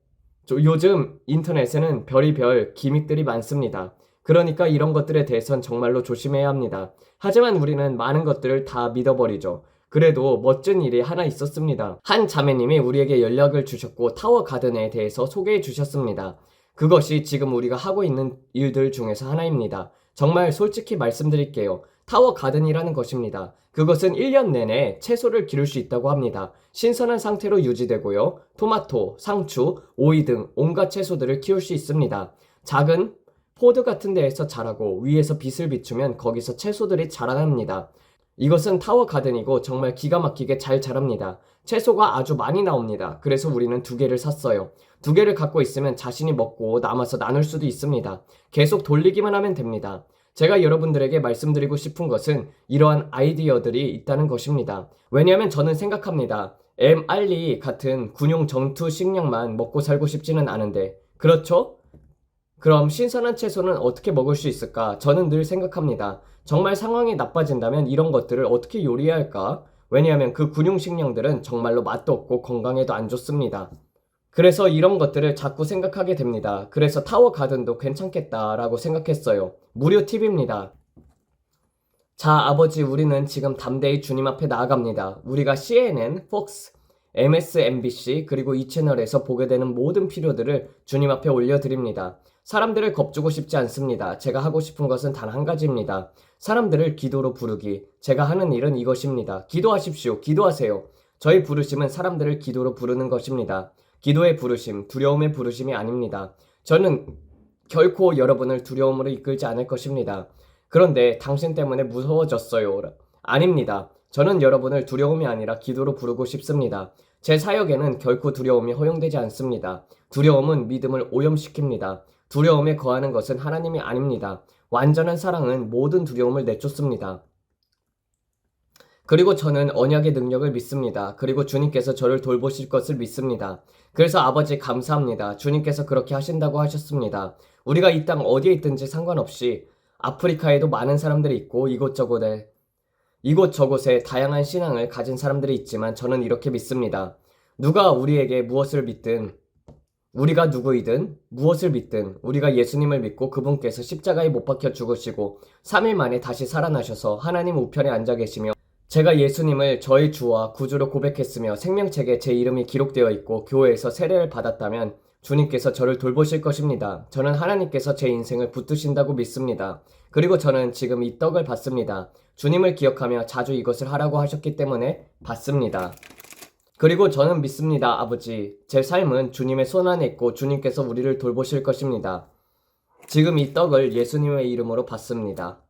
요즘 인터넷에는 별의별 기믹들이 많습니다. 그러니까 이런 것들에 대해선 정말로 조심해야 합니다. 하지만 우리는 많은 것들을 다 믿어버리죠. 그래도 멋진 일이 하나 있었습니다. 한 자매님이 우리에게 연락을 주셨고 타워 가든에 대해서 소개해 주셨습니다. 그것이 지금 우리가 하고 있는 일들 중에서 하나입니다. 정말 솔직히 말씀드릴게요. 타워 가든이라는 것입니다. 그것은 1년 내내 채소를 기를 수 있다고 합니다. 신선한 상태로 유지되고요. 토마토, 상추, 오이 등 온갖 채소들을 키울 수 있습니다. 작은 포드 같은 데에서 자라고 위에서 빛을 비추면 거기서 채소들이 자라납니다. 이것은 타워 가든이고 정말 기가 막히게 잘 자랍니다. 채소가 아주 많이 나옵니다. 그래서 우리는 2개를 샀어요. 2개를 갖고 있으면 자신이 먹고 남아서 나눌 수도 있습니다. 계속 돌리기만 하면 됩니다. 제가 여러분들에게 말씀드리고 싶은 것은 이러한 아이디어들이 있다는 것입니다. 왜냐하면 저는 생각합니다. MRE 같은 군용 정투 식량만 먹고 살고 싶지는 않은데, 그렇죠? 그럼 신선한 채소는 어떻게 먹을 수 있을까? 저는 늘 생각합니다. 정말 상황이 나빠진다면 이런 것들을 어떻게 요리해야 할까? 왜냐하면 그 군용 식량들은 정말로 맛도 없고 건강에도 안 좋습니다. 그래서 이런 것들을 자꾸 생각하게 됩니다. 그래서 타워 가든도 괜찮겠다라고 생각했어요. 무료 팁입니다. 자, 아버지, 우리는 지금 담대히 주님 앞에 나아갑니다. 우리가 CNN, Fox, MSNBC 그리고 이 채널에서 보게 되는 모든 필요들을 주님 앞에 올려드립니다. 사람들을 겁주고 싶지 않습니다. 제가 하고 싶은 것은 단 한 가지입니다. 사람들을 기도로 부르기. 제가 하는 일은 이것입니다. 기도하십시오. 기도하세요. 저희 부르심은 사람들을 기도로 부르는 것입니다. 기도의 부르심, 두려움의 부르심이 아닙니다. 저는 결코 여러분을 두려움으로 이끌지 않을 것입니다. 그런데 당신 때문에 무서워졌어요. 아닙니다. 저는 여러분을 두려움이 아니라 기도로 부르고 싶습니다. 제 사역에는 결코 두려움이 허용되지 않습니다. 두려움은 믿음을 오염시킵니다. 두려움에 거하는 것은 하나님이 아닙니다. 완전한 사랑은 모든 두려움을 내쫓습니다. 그리고 저는 언약의 능력을 믿습니다. 그리고 주님께서 저를 돌보실 것을 믿습니다. 그래서 아버지 감사합니다. 주님께서 그렇게 하신다고 하셨습니다. 우리가 이 땅 어디에 있든지 상관없이 아프리카에도 많은 사람들이 있고 이곳저곳에 다양한 신앙을 가진 사람들이 있지만 저는 이렇게 믿습니다. 누가 우리에게 무엇을 믿든 우리가 누구이든 무엇을 믿든 우리가 예수님을 믿고 그분께서 십자가에 못 박혀 죽으시고 3일 만에 다시 살아나셔서 하나님 우편에 앉아 계시며 제가 예수님을 저의 주와 구주로 고백했으며 생명책에 제 이름이 기록되어 있고 교회에서 세례를 받았다면 주님께서 저를 돌보실 것입니다. 저는 하나님께서 제 인생을 붙드신다고 믿습니다. 그리고 저는 지금 이 떡을 받습니다. 주님을 기억하며 자주 이것을 하라고 하셨기 때문에 받습니다. 그리고 저는 믿습니다, 아버지. 제 삶은 주님의 손 안에 있고 주님께서 우리를 돌보실 것입니다. 지금 이 떡을 예수님의 이름으로 받습니다.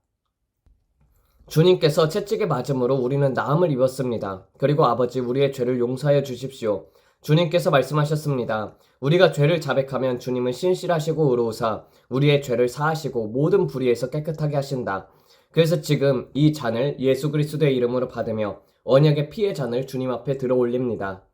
주님께서 채찍에 맞음으로 우리는 나음을 입었습니다. 그리고 아버지, 우리의 죄를 용서하여 주십시오. 주님께서 말씀하셨습니다. 우리가 죄를 자백하면 주님은 신실하시고 의로우사 우리의 죄를 사하시고 모든 불의에서 깨끗하게 하신다. 그래서 지금 이 잔을 예수 그리스도의 이름으로 받으며 언약의 피의 잔을 주님 앞에 들어 올립니다.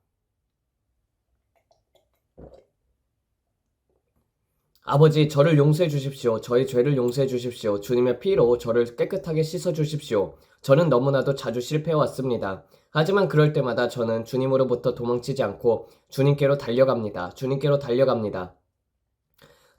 아버지, 저를 용서해 주십시오. 저의 죄를 용서해 주십시오. 주님의 피로 저를 깨끗하게 씻어 주십시오. 저는 너무나도 자주 실패해 왔습니다. 하지만 그럴 때마다 저는 주님으로부터 도망치지 않고 주님께로 달려갑니다. 주님께로 달려갑니다.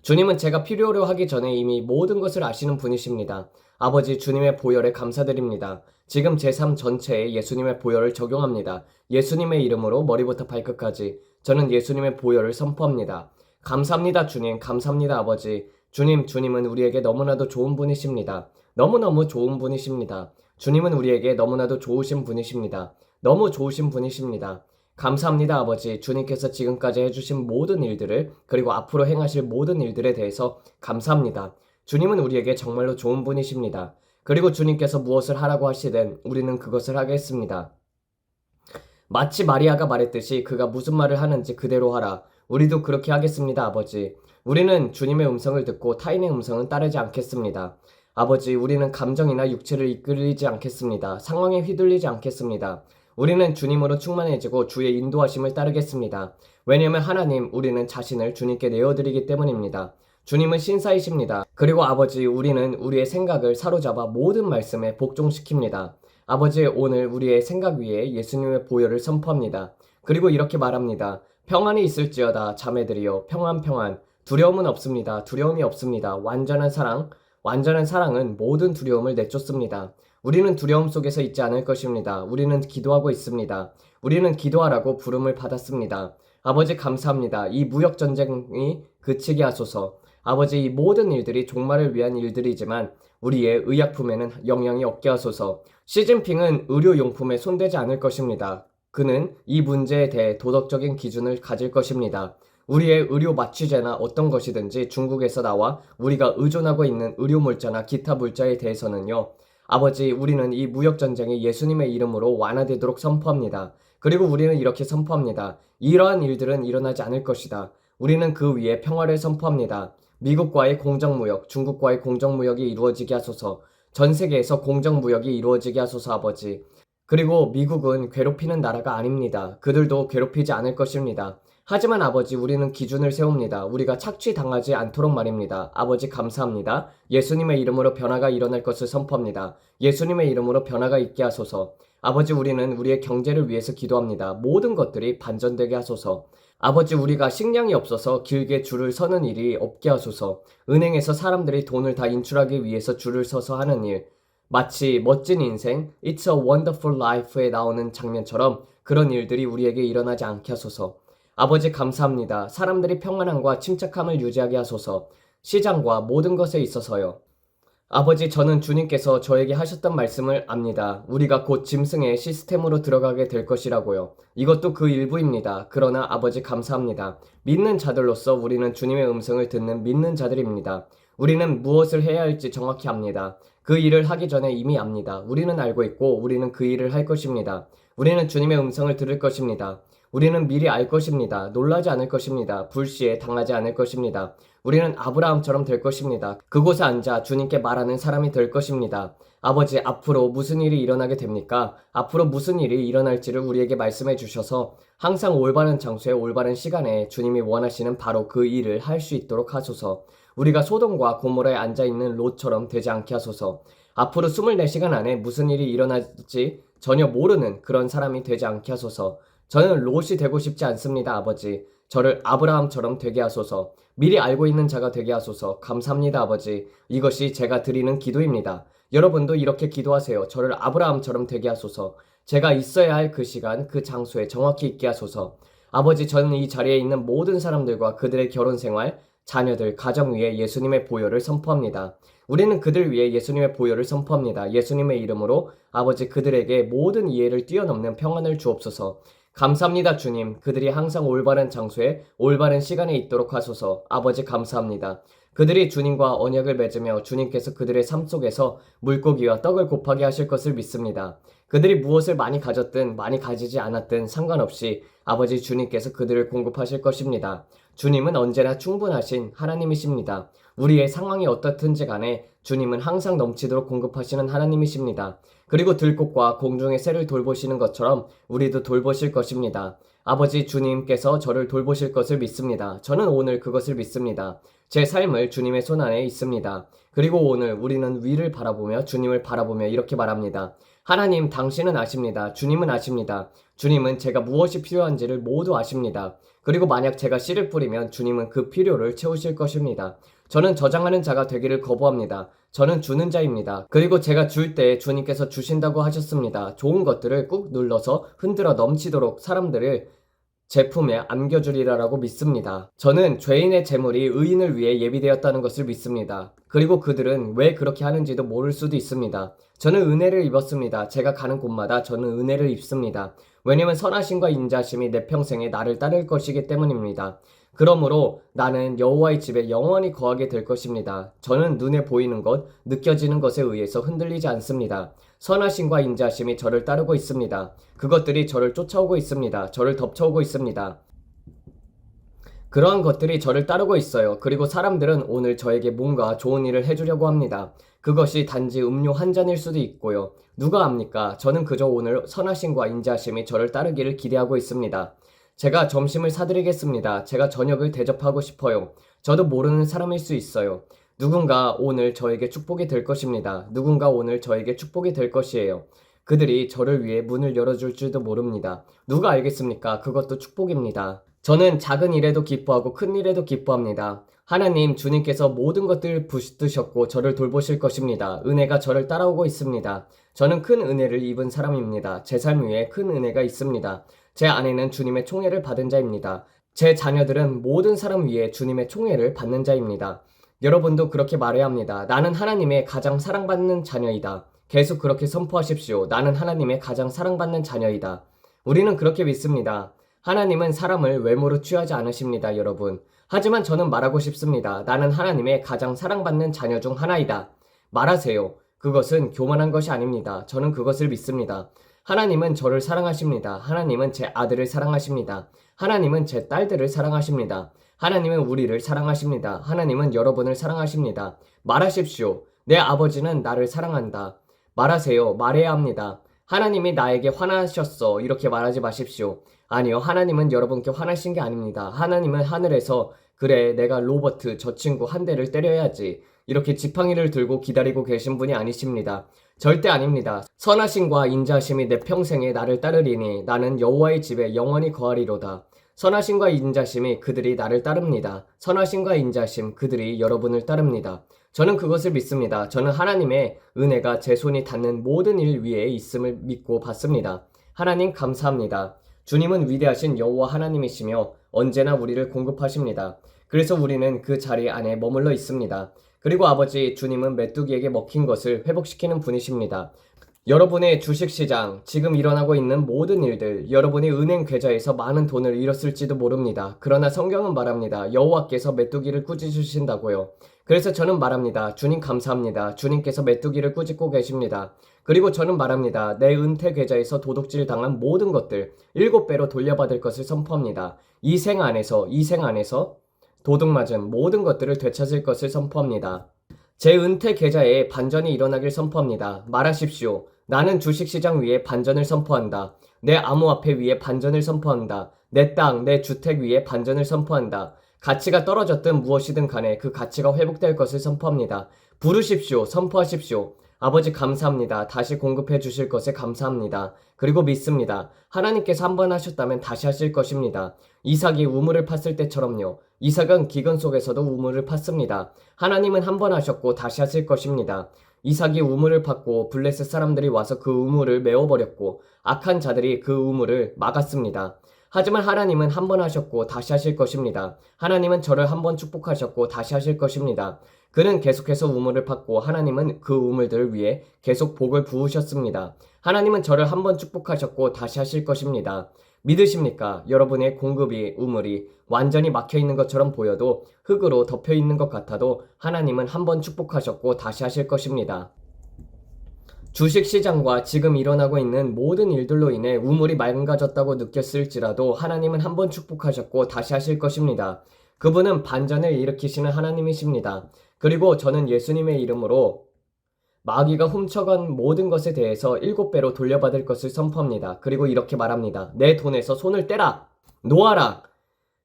주님은 제가 필요로 하기 전에 이미 모든 것을 아시는 분이십니다. 아버지, 주님의 보혈에 감사드립니다. 지금 제 삶 전체에 예수님의 보혈을 적용합니다. 예수님의 이름으로 머리부터 발끝까지 저는 예수님의 보혈을 선포합니다. 감사합니다, 주님. 감사합니다, 아버지. 주님은 우리에게 너무나도 좋은 분이십니다. 너무너무 좋은 분이십니다. 주님은 우리에게 너무나도 좋으신 분이십니다. 너무 좋으신 분이십니다. 감사합니다, 아버지. 주님께서 지금까지 해주신 모든 일들을 그리고 앞으로 행하실 모든 일들에 대해서 감사합니다. 주님은 우리에게 정말로 좋은 분이십니다. 그리고 주님께서 무엇을 하라고 하시든 우리는 그것을 하겠습니다. 마치 마리아가 말했듯이 그가 무슨 말을 하는지 그대로 하라. 우리도 그렇게 하겠습니다, 아버지. 우리는 주님의 음성을 듣고 타인의 음성은 따르지 않겠습니다. 아버지, 우리는 감정이나 육체를 이끌리지 않겠습니다. 상황에 휘둘리지 않겠습니다. 우리는 주님으로 충만해지고 주의 인도하심을 따르겠습니다. 왜냐하면 하나님, 우리는 자신을 주님께 내어드리기 때문입니다. 주님은 신사이십니다. 그리고 아버지, 우리는 우리의 생각을 사로잡아 모든 말씀에 복종시킵니다. 아버지, 오늘 우리의 생각 위에 예수님의 보혈을 선포합니다. 그리고 이렇게 말합니다. 평안이 있을지어다 자매들이여 평안. 두려움은 없습니다. 두려움이 없습니다. 완전한 사랑은 모든 두려움을 내쫓습니다. 우리는 두려움 속에서 있지 않을 것입니다. 우리는 기도하고 있습니다. 우리는 기도하라고 부름을 받았습니다. 아버지, 감사합니다. 이 무역전쟁이 그치게 하소서. 아버지, 이 모든 일들이 종말을 위한 일들이지만 우리의 의약품에는 영향이 없게 하소서. 시진핑은 의료용품에 손대지 않을 것입니다. 그는 이 문제에 대해 도덕적인 기준을 가질 것입니다. 우리의 의료 마취제나 어떤 것이든지 중국에서 나와 우리가 의존하고 있는 의료물자나 기타 물자에 대해서는요. 아버지, 우리는 이 무역전쟁이 예수님의 이름으로 완화되도록 선포합니다. 그리고 우리는 이렇게 선포합니다. 이러한 일들은 일어나지 않을 것이다. 우리는 그 위에 평화를 선포합니다. 미국과의 공정무역, 중국과의 공정무역이 이루어지게 하소서. 전 세계에서 공정무역이 이루어지게 하소서, 아버지. 그리고 미국은 괴롭히는 나라가 아닙니다. 그들도 괴롭히지 않을 것입니다. 하지만 아버지, 우리는 기준을 세웁니다. 우리가 착취당하지 않도록 말입니다. 아버지, 감사합니다. 예수님의 이름으로 변화가 일어날 것을 선포합니다. 예수님의 이름으로 변화가 있게 하소서. 아버지, 우리는 우리의 경제를 위해서 기도합니다. 모든 것들이 반전되게 하소서. 아버지, 우리가 식량이 없어서 길게 줄을 서는 일이 없게 하소서. 은행에서 사람들이 돈을 다 인출하기 위해서 줄을 서서 하는 일, 마치 멋진 인생, It's a Wonderful Life에 나오는 장면처럼 그런 일들이 우리에게 일어나지 않게 하소서. 아버지, 감사합니다. 사람들이 평안함과 침착함을 유지하게 하소서. 시장과 모든 것에 있어서요. 아버지, 저는 주님께서 저에게 하셨던 말씀을 압니다. 우리가 곧 짐승의 시스템으로 들어가게 될 것이라고요. 이것도 그 일부입니다. 그러나 아버지, 감사합니다. 믿는 자들로서 우리는 주님의 음성을 듣는 믿는 자들입니다. 우리는 무엇을 해야 할지 정확히 압니다. 그 일을 하기 전에 이미 압니다. 우리는 알고 있고 우리는 그 일을 할 것입니다. 우리는 주님의 음성을 들을 것입니다. 우리는 미리 알 것입니다. 놀라지 않을 것입니다. 불시에 당하지 않을 것입니다. 우리는 아브라함처럼 될 것입니다. 그곳에 앉아 주님께 말하는 사람이 될 것입니다. 아버지, 앞으로 무슨 일이 일어나게 됩니까? 앞으로 무슨 일이 일어날지를 우리에게 말씀해 주셔서 항상 올바른 장소에 올바른 시간에 주님이 원하시는 바로 그 일을 할 수 있도록 하소서. 우리가 소돔과 고모라에 앉아있는 롯처럼 되지 않게 하소서. 앞으로 24시간 안에 무슨 일이 일어날지 전혀 모르는 그런 사람이 되지 않게 하소서. 저는 롯이 되고 싶지 않습니다, 아버지. 저를 아브라함처럼 되게 하소서. 미리 알고 있는 자가 되게 하소서. 감사합니다, 아버지. 이것이 제가 드리는 기도입니다. 여러분도 이렇게 기도하세요. 저를 아브라함처럼 되게 하소서. 제가 있어야 할 그 시간, 그 장소에 정확히 있게 하소서. 아버지, 저는 이 자리에 있는 모든 사람들과 그들의 결혼 생활, 자녀들, 가정 위에 예수님의 보혈을 선포합니다. 우리는 그들 위해 예수님의 보혈을 선포합니다. 예수님의 이름으로 아버지, 그들에게 모든 이해를 뛰어넘는 평안을 주옵소서. 감사합니다, 주님. 그들이 항상 올바른 장소에 올바른 시간에 있도록 하소서. 아버지, 감사합니다. 그들이 주님과 언약을 맺으며 주님께서 그들의 삶 속에서 물고기와 떡을 곱하게 하실 것을 믿습니다. 그들이 무엇을 많이 가졌든 많이 가지지 않았든 상관없이 아버지, 주님께서 그들을 공급하실 것입니다. 주님은 언제나 충분하신 하나님이십니다. 우리의 상황이 어떻든지 간에 주님은 항상 넘치도록 공급하시는 하나님이십니다. 그리고 들꽃과 공중의 새를 돌보시는 것처럼 우리도 돌보실 것입니다. 아버지, 주님께서 저를 돌보실 것을 믿습니다. 저는 오늘 그것을 믿습니다. 제 삶을 주님의 손 안에 있습니다. 그리고 오늘 우리는 위를 바라보며 주님을 바라보며 이렇게 말합니다. 하나님, 당신은 아십니다. 주님은 아십니다. 주님은 제가 무엇이 필요한지를 모두 아십니다. 그리고 만약 제가 씨를 뿌리면 주님은 그 필요를 채우실 것입니다. 저는 저장하는 자가 되기를 거부합니다. 저는 주는 자입니다. 그리고 제가 줄 때 주님께서 주신다고 하셨습니다. 좋은 것들을 꾹 눌러서 흔들어 넘치도록 사람들을 제 품에 안겨주리라라고 믿습니다. 저는 죄인의 재물이 의인을 위해 예비되었다는 것을 믿습니다. 그리고 그들은 왜 그렇게 하는지도 모를 수도 있습니다. 저는 은혜를 입었습니다. 제가 가는 곳마다 저는 은혜를 입습니다. 왜냐면 선하심과 인자심이 내 평생에 나를 따를 것이기 때문입니다. 그러므로 나는 여호와의 집에 영원히 거하게 될 것입니다. 저는 눈에 보이는 것, 느껴지는 것에 의해서 흔들리지 않습니다. 선하심과 인자심이 저를 따르고 있습니다. 그것들이 저를 쫓아오고 있습니다. 저를 덮쳐오고 있습니다. 그러한 것들이 저를 따르고 있어요. 그리고 사람들은 오늘 저에게 뭔가 좋은 일을 해주려고 합니다. 그것이 단지 음료 한 잔일 수도 있고요. 누가 압니까? 저는 그저 오늘 선하심과 인자심이 저를 따르기를 기대하고 있습니다. 제가 점심을 사드리겠습니다. 제가 저녁을 대접하고 싶어요. 저도 모르는 사람일 수 있어요. 누군가 오늘 저에게 축복이 될 것입니다. 누군가 오늘 저에게 축복이 될 것이에요. 그들이 저를 위해 문을 열어줄 줄도 모릅니다. 누가 알겠습니까? 그것도 축복입니다. 저는 작은 일에도 기뻐하고 큰 일에도 기뻐합니다. 하나님, 주님께서 모든 것들을 붙드셨고 저를 돌보실 것입니다. 은혜가 저를 따라오고 있습니다. 저는 큰 은혜를 입은 사람입니다. 제 삶 위에 큰 은혜가 있습니다. 제 아내는 주님의 총애를 받은 자입니다. 제 자녀들은 모든 사람 위에 주님의 총애를 받는 자입니다. 여러분도 그렇게 말해야 합니다. 나는 하나님의 가장 사랑받는 자녀이다. 계속 그렇게 선포하십시오. 나는 하나님의 가장 사랑받는 자녀이다. 우리는 그렇게 믿습니다. 하나님은 사람을 외모로 취하지 않으십니다, 여러분. 하지만 저는 말하고 싶습니다. 나는 하나님의 가장 사랑받는 자녀 중 하나이다. 말하세요. 그것은 교만한 것이 아닙니다. 저는 그것을 믿습니다. 하나님은 저를 사랑하십니다. 하나님은 제 아들을 사랑하십니다. 하나님은 제 딸들을 사랑하십니다. 하나님은 우리를 사랑하십니다. 하나님은 여러분을 사랑하십니다. 말하십시오. 내 아버지는 나를 사랑한다. 말하세요. 말해야 합니다. 하나님이 나에게 화나셨어. 이렇게 말하지 마십시오. 아니요. 하나님은 여러분께 화나신 게 아닙니다. 하나님은 하늘에서 그래, 내가 로버트 저 친구 한 대를 때려야지. 이렇게 지팡이를 들고 기다리고 계신 분이 아니십니다. 절대 아닙니다. 선하심과 인자심이 내 평생에 나를 따르리니 나는 여호와의 집에 영원히 거하리로다. 선하심과 인자심이 그들이 나를 따릅니다. 선하심과 인자심 그들이 여러분을 따릅니다. 저는 그것을 믿습니다. 저는 하나님의 은혜가 제 손이 닿는 모든 일 위에 있음을 믿고 받습니다. 하나님 감사합니다. 주님은 위대하신 여호와 하나님이시며 언제나 우리를 공급하십니다. 그래서 우리는 그 자리 안에 머물러 있습니다. 그리고 아버지, 주님은 메뚜기에게 먹힌 것을 회복시키는 분이십니다. 여러분의 주식시장, 지금 일어나고 있는 모든 일들, 여러분이 은행 계좌에서 많은 돈을 잃었을지도 모릅니다. 그러나 성경은 말합니다. 여호와께서 메뚜기를 꾸짖으신다고요. 그래서 저는 말합니다. 주님 감사합니다. 주님께서 메뚜기를 꾸짖고 계십니다. 그리고 저는 말합니다. 내 은퇴 계좌에서 도둑질 당한 모든 것들 7배로 돌려받을 것을 선포합니다. 이 생 안에서 도둑 맞은 모든 것들을 되찾을 것을 선포합니다. 제 은퇴 계좌에 반전이 일어나길 선포합니다. 말하십시오. 나는 주식시장 위에 반전을 선포한다. 내 암호화폐 위에 반전을 선포한다. 내 땅, 내 주택 위에 반전을 선포한다. 가치가 떨어졌든 무엇이든 간에 그 가치가 회복될 것을 선포합니다. 부르십시오. 선포하십시오. 아버지 감사합니다. 다시 공급해 주실 것에 감사합니다. 그리고 믿습니다. 하나님께서 한 번 하셨다면 다시 하실 것입니다. 이삭이 우물을 팠을 때처럼요. 이삭은 기근 속에서도 우물을 팠습니다. 하나님은 한 번 하셨고 다시 하실 것입니다. 이삭이 우물을 팠고 블레셋 사람들이 와서 그 우물을 메워버렸고 악한 자들이 그 우물을 막았습니다. 하지만 하나님은 한 번 하셨고 다시 하실 것입니다. 하나님은 저를 한 번 축복하셨고 다시 하실 것입니다. 그는 계속해서 우물을 팠고 하나님은 그 우물들을 위해 계속 복을 부으셨습니다. 하나님은 저를 한 번 축복하셨고 다시 하실 것입니다. 믿으십니까? 여러분의 공급이 우물이 완전히 막혀 있는 것처럼 보여도 흙으로 덮여 있는 것 같아도 하나님은 한 번 축복하셨고 다시 하실 것입니다. 주식시장과 지금 일어나고 있는 모든 일들로 인해 우물이 맑아졌다고 느꼈을지라도 하나님은 한 번 축복하셨고 다시 하실 것입니다. 그분은 반전을 일으키시는 하나님이십니다. 그리고 저는 예수님의 이름으로 마귀가 훔쳐간 모든 것에 대해서 7배로 돌려받을 것을 선포합니다. 그리고 이렇게 말합니다. 내 돈에서 손을 떼라! 놓아라!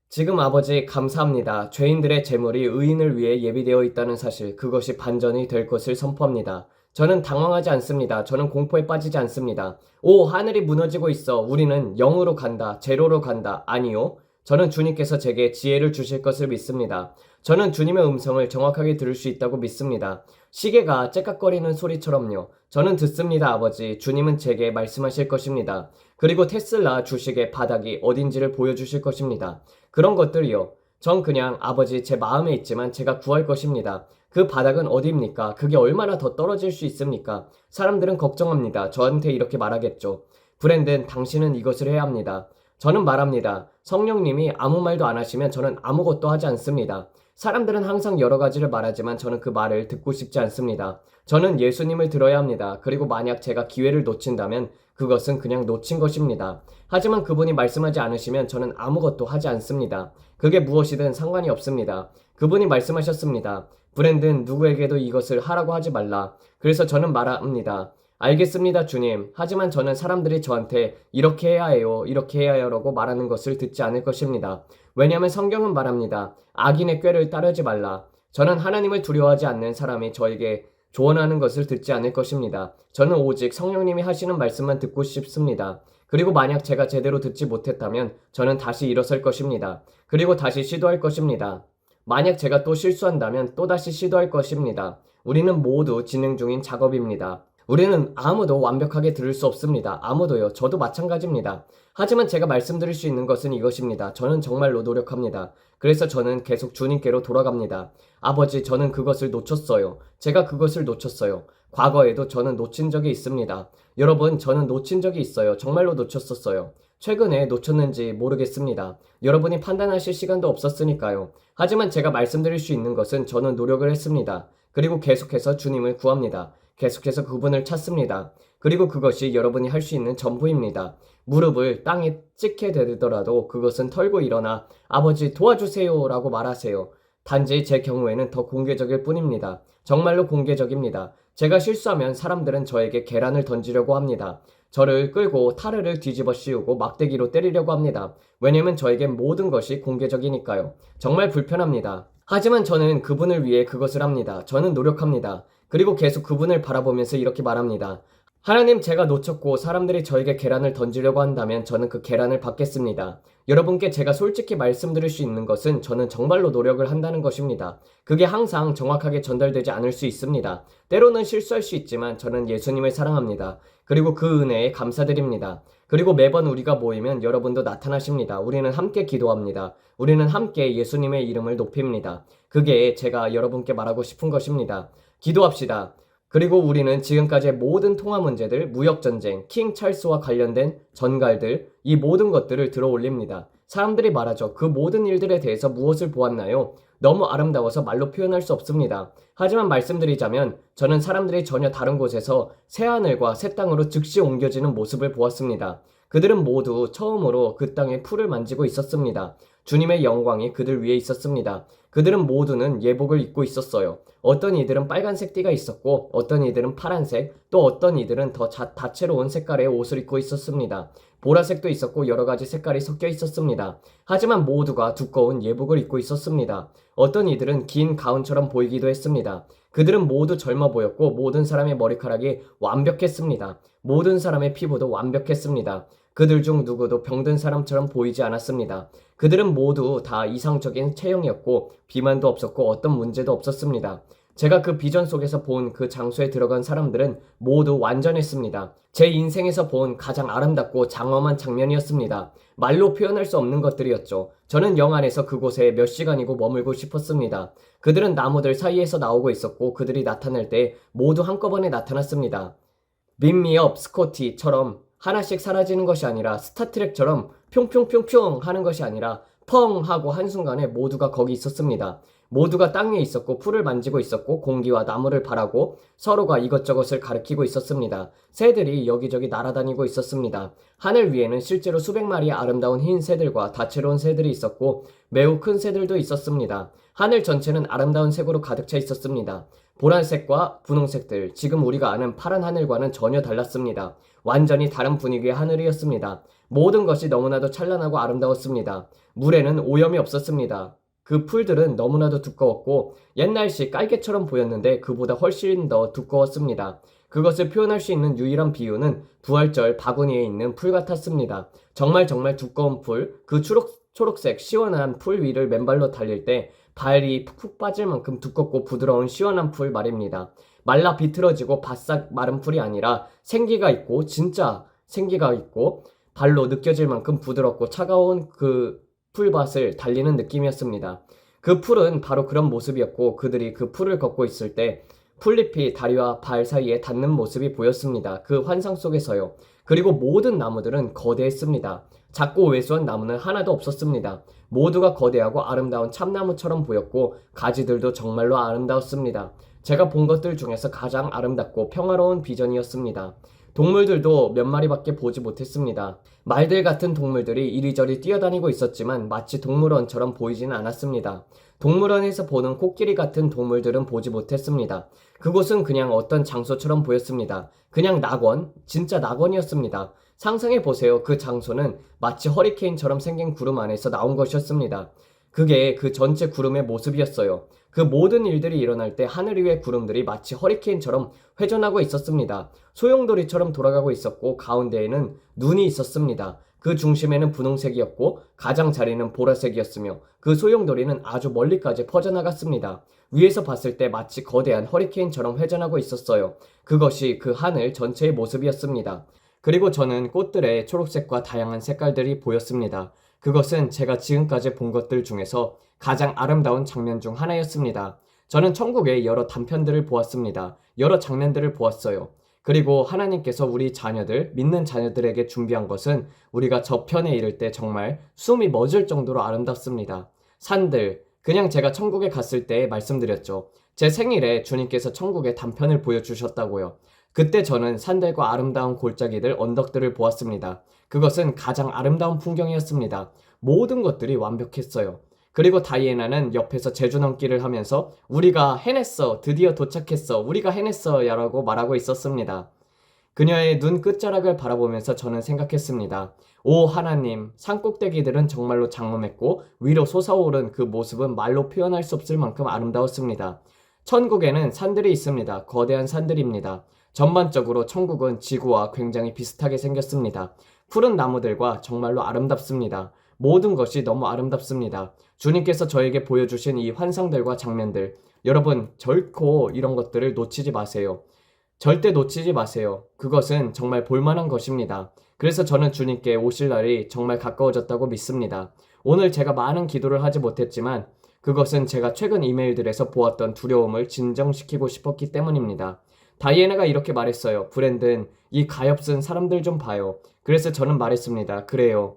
지금 아버지 감사합니다. 죄인들의 재물이 의인을 위해 예비되어 있다는 사실, 그것이 반전이 될 것을 선포합니다. 저는 당황하지 않습니다. 저는 공포에 빠지지 않습니다. 오, 하늘이 무너지고 있어. 우리는 0으로 간다. 제로로 간다. 아니요. 저는 주님께서 제게 지혜를 주실 것을 믿습니다. 저는 주님의 음성을 정확하게 들을 수 있다고 믿습니다. 시계가 째깍거리는 소리처럼요. 저는 듣습니다, 아버지. 주님은 제게 말씀하실 것입니다. 그리고 테슬라 주식의 바닥이 어딘지를 보여주실 것입니다. 그런 것들이요. 전 그냥 아버지 제 마음에 있지만 제가 구할 것입니다. 그 바닥은 어디입니까? 그게 얼마나 더 떨어질 수 있습니까? 사람들은 걱정합니다. 저한테 이렇게 말하겠죠. 브랜든, 당신은 이것을 해야 합니다. 저는 말합니다. 성령님이 아무 말도 안 하시면 저는 아무것도 하지 않습니다. 사람들은 항상 여러 가지를 말하지만 저는 그 말을 듣고 싶지 않습니다. 저는 예수님을 들어야 합니다. 그리고 만약 제가 기회를 놓친다면 그것은 그냥 놓친 것입니다. 하지만 그분이 말씀하지 않으시면 저는 아무것도 하지 않습니다. 그게 무엇이든 상관이 없습니다. 그분이 말씀하셨습니다. 브랜든, 누구에게도 이것을 하라고 하지 말라. 그래서 저는 말합니다. 알겠습니다, 주님. 하지만 저는 사람들이 저한테 이렇게 해야 해요, 이렇게 해야 해요 라고 말하는 것을 듣지 않을 것입니다. 왜냐하면 성경은 말합니다. 악인의 꾀를 따르지 말라. 저는 하나님을 두려워하지 않는 사람이 저에게 조언하는 것을 듣지 않을 것입니다. 저는 오직 성령님이 하시는 말씀만 듣고 싶습니다. 그리고 만약 제가 제대로 듣지 못했다면 저는 다시 일어설 것입니다. 그리고 다시 시도할 것입니다. 만약 제가 또 실수한다면 또다시 시도할 것입니다. 우리는 모두 진행 중인 작업입니다. 우리는 아무도 완벽하게 들을 수 없습니다. 아무도요. 저도 마찬가지입니다. 하지만 제가 말씀드릴 수 있는 것은 이것입니다. 저는 정말로 노력합니다. 그래서 저는 계속 주님께로 돌아갑니다. 아버지, 저는 그것을 놓쳤어요. 제가 그것을 놓쳤어요. 과거에도 저는 놓친 적이 있습니다. 여러분, 저는 놓친 적이 있어요. 정말로 놓쳤었어요. 최근에 놓쳤는지 모르겠습니다. 여러분이 판단하실 시간도 없었으니까요. 하지만 제가 말씀드릴 수 있는 것은 저는 노력을 했습니다. 그리고 계속해서 주님을 구합니다. 계속해서 그분을 찾습니다. 그리고 그것이 여러분이 할 수 있는 전부입니다. 무릎을 땅에 찍게 되더라도 그것은 털고 일어나 아버지 도와주세요 라고 말하세요. 단지 제 경우에는 더 공개적일 뿐입니다. 정말로 공개적입니다. 제가 실수하면 사람들은 저에게 계란을 던지려고 합니다. 저를 끌고 타르를 뒤집어 씌우고 막대기로 때리려고 합니다. 왜냐면 저에겐 모든 것이 공개적이니까요. 정말 불편합니다. 하지만 저는 그분을 위해 그것을 합니다. 저는 노력합니다. 그리고 계속 그분을 바라보면서 이렇게 말합니다. 하나님, 제가 놓쳤고 사람들이 저에게 계란을 던지려고 한다면 저는 그 계란을 받겠습니다. 여러분께 제가 솔직히 말씀드릴 수 있는 것은 저는 정말로 노력을 한다는 것입니다. 그게 항상 정확하게 전달되지 않을 수 있습니다. 때로는 실수할 수 있지만 저는 예수님을 사랑합니다. 그리고 그 은혜에 감사드립니다. 그리고 매번 우리가 모이면 여러분도 나타나십니다. 우리는 함께 기도합니다. 우리는 함께 예수님의 이름을 높입니다. 그게 제가 여러분께 말하고 싶은 것입니다. 기도합시다. 그리고 우리는 지금까지의 모든 통화 문제들, 무역전쟁, 킹 찰스와 관련된 전갈들, 이 모든 것들을 들어 올립니다. 사람들이 말하죠. 그 모든 일들에 대해서 무엇을 보았나요? 너무 아름다워서 말로 표현할 수 없습니다. 하지만 말씀드리자면 저는 사람들이 전혀 다른 곳에서 새하늘과 새 땅으로 즉시 옮겨지는 모습을 보았습니다. 그들은 모두 처음으로 그 땅의 풀을 만지고 있었습니다. 주님의 영광이 그들 위에 있었습니다. 그들은 모두는 예복을 입고 있었어요. 어떤 이들은 빨간색 띠가 있었고 어떤 이들은 파란색, 또 어떤 이들은 더 다채로운 색깔의 옷을 입고 있었습니다. 보라색도 있었고 여러 가지 색깔이 섞여 있었습니다. 하지만 모두가 두꺼운 예복을 입고 있었습니다. 어떤 이들은 긴 가운처럼 보이기도 했습니다. 그들은 모두 젊어 보였고 모든 사람의 머리카락이 완벽했습니다. 모든 사람의 피부도 완벽했습니다. 그들 중 누구도 병든 사람처럼 보이지 않았습니다. 그들은 모두 다 이상적인 체형이었고 비만도 없었고 어떤 문제도 없었습니다. 제가 그 비전 속에서 본 그 장소에 들어간 사람들은 모두 완전했습니다. 제 인생에서 본 가장 아름답고 장엄한 장면이었습니다. 말로 표현할 수 없는 것들이었죠. 저는 영 안에서 그곳에 몇 시간이고 머물고 싶었습니다. 그들은 나무들 사이에서 나오고 있었고 그들이 나타날 때 모두 한꺼번에 나타났습니다. Beam me up, 스코티처럼 하나씩 사라지는 것이 아니라 스타트랙처럼 평평평평 하는 것이 아니라 펑 하고 한순간에 모두가 거기 있었습니다. 모두가 땅 위에 있었고 풀을 만지고 있었고 공기와 나무를 바라고 서로가 이것저것을 가리키고 있었습니다. 새들이 여기저기 날아다니고 있었습니다. 하늘 위에는 실제로 수백 마리의 아름다운 흰 새들과 다채로운 새들이 있었고 매우 큰 새들도 있었습니다. 하늘 전체는 아름다운 색으로 가득 차 있었습니다. 보라색과 분홍색들, 지금 우리가 아는 파란 하늘과는 전혀 달랐습니다. 완전히 다른 분위기의 하늘이었습니다. 모든 것이 너무나도 찬란하고 아름다웠습니다. 물에는 오염이 없었습니다. 그 풀들은 너무나도 두꺼웠고 옛날식 깔개처럼 보였는데 그보다 훨씬 더 두꺼웠습니다. 그것을 표현할 수 있는 유일한 비유는 부활절 바구니에 있는 풀 같았습니다. 정말 두꺼운 풀, 그 초록색 시원한 풀 위를 맨발로 달릴 때 발이 푹푹 빠질 만큼 두껍고 부드러운 시원한 풀 말입니다. 말라 비틀어지고 바싹 마른 풀이 아니라 생기가 있고 진짜 생기가 있고 발로 느껴질 만큼 부드럽고 차가운 그 풀밭을 달리는 느낌이었습니다. 그 풀은 바로 그런 모습이었고 그들이 그 풀을 걷고 있을 때 풀잎이 다리와 발 사이에 닿는 모습이 보였습니다. 그 환상 속에서요. 그리고 모든 나무들은 거대했습니다. 작고 왜소한 나무는 하나도 없었습니다. 모두가 거대하고 아름다운 참나무처럼 보였고 가지들도 정말로 아름다웠습니다. 제가 본 것들 중에서 가장 아름답고 평화로운 비전이었습니다. 동물들도 몇 마리밖에 보지 못했습니다. 말들 같은 동물들이 이리저리 뛰어다니고 있었지만 마치 동물원처럼 보이지는 않았습니다. 동물원에서 보는 코끼리 같은 동물들은 보지 못했습니다. 그곳은 그냥 어떤 장소처럼 보였습니다. 그냥 낙원, 진짜 낙원이었습니다. 상상해 보세요. 그 장소는 마치 허리케인처럼 생긴 구름 안에서 나온 것이었습니다. 그게 그 전체 구름의 모습이었어요. 그 모든 일들이 일어날 때 하늘 위의 구름들이 마치 허리케인처럼 회전하고 있었습니다. 소용돌이처럼 돌아가고 있었고 가운데에는 눈이 있었습니다. 그 중심에는 분홍색이었고 가장자리는 보라색이었으며 그 소용돌이는 아주 멀리까지 퍼져나갔습니다. 위에서 봤을 때 마치 거대한 허리케인처럼 회전하고 있었어요. 그것이 그 하늘 전체의 모습이었습니다. 그리고 저는 꽃들의 초록색과 다양한 색깔들이 보였습니다. 그것은 제가 지금까지 본 것들 중에서 가장 아름다운 장면 중 하나였습니다. 저는 천국의 여러 단편들을 보았습니다. 여러 장면들을 보았어요. 그리고 하나님께서 우리 자녀들, 믿는 자녀들에게 준비한 것은 우리가 저편에 이를 때 정말 숨이 멎을 정도로 아름답습니다. 산들, 그냥 제가 천국에 갔을 때 말씀드렸죠. 제 생일에 주님께서 천국의 단편을 보여주셨다고요. 그때 저는 산들과 아름다운 골짜기들, 언덕들을 보았습니다. 그것은 가장 아름다운 풍경이었습니다. 모든 것들이 완벽했어요. 그리고 다이애나는 옆에서 제주넘기를 하면서 우리가 해냈어, 드디어 도착했어, 우리가 해냈어 라고 말하고 있었습니다. 그녀의 눈 끝자락을 바라보면서 저는 생각했습니다. 오 하나님, 산꼭대기들은 정말로 장엄했고 위로 솟아오른 그 모습은 말로 표현할 수 없을 만큼 아름다웠습니다. 천국에는 산들이 있습니다. 거대한 산들입니다. 전반적으로 천국은 지구와 굉장히 비슷하게 생겼습니다. 푸른 나무들과 정말로 아름답습니다. 모든 것이 너무 아름답습니다. 주님께서 저에게 보여주신 이 환상들과 장면들, 여러분 결코 이런 것들을 놓치지 마세요. 절대 놓치지 마세요. 그것은 정말 볼만한 것입니다. 그래서 저는 주님께 오실 날이 정말 가까워졌다고 믿습니다. 오늘 제가 많은 기도를 하지 못했지만 그것은 제가 최근 이메일들에서 보았던 두려움을 진정시키고 싶었기 때문입니다. 다이애나가 이렇게 말했어요. 브랜든, 이 가엾은 사람들 좀 봐요. 그래서 저는 말했습니다. 그래요.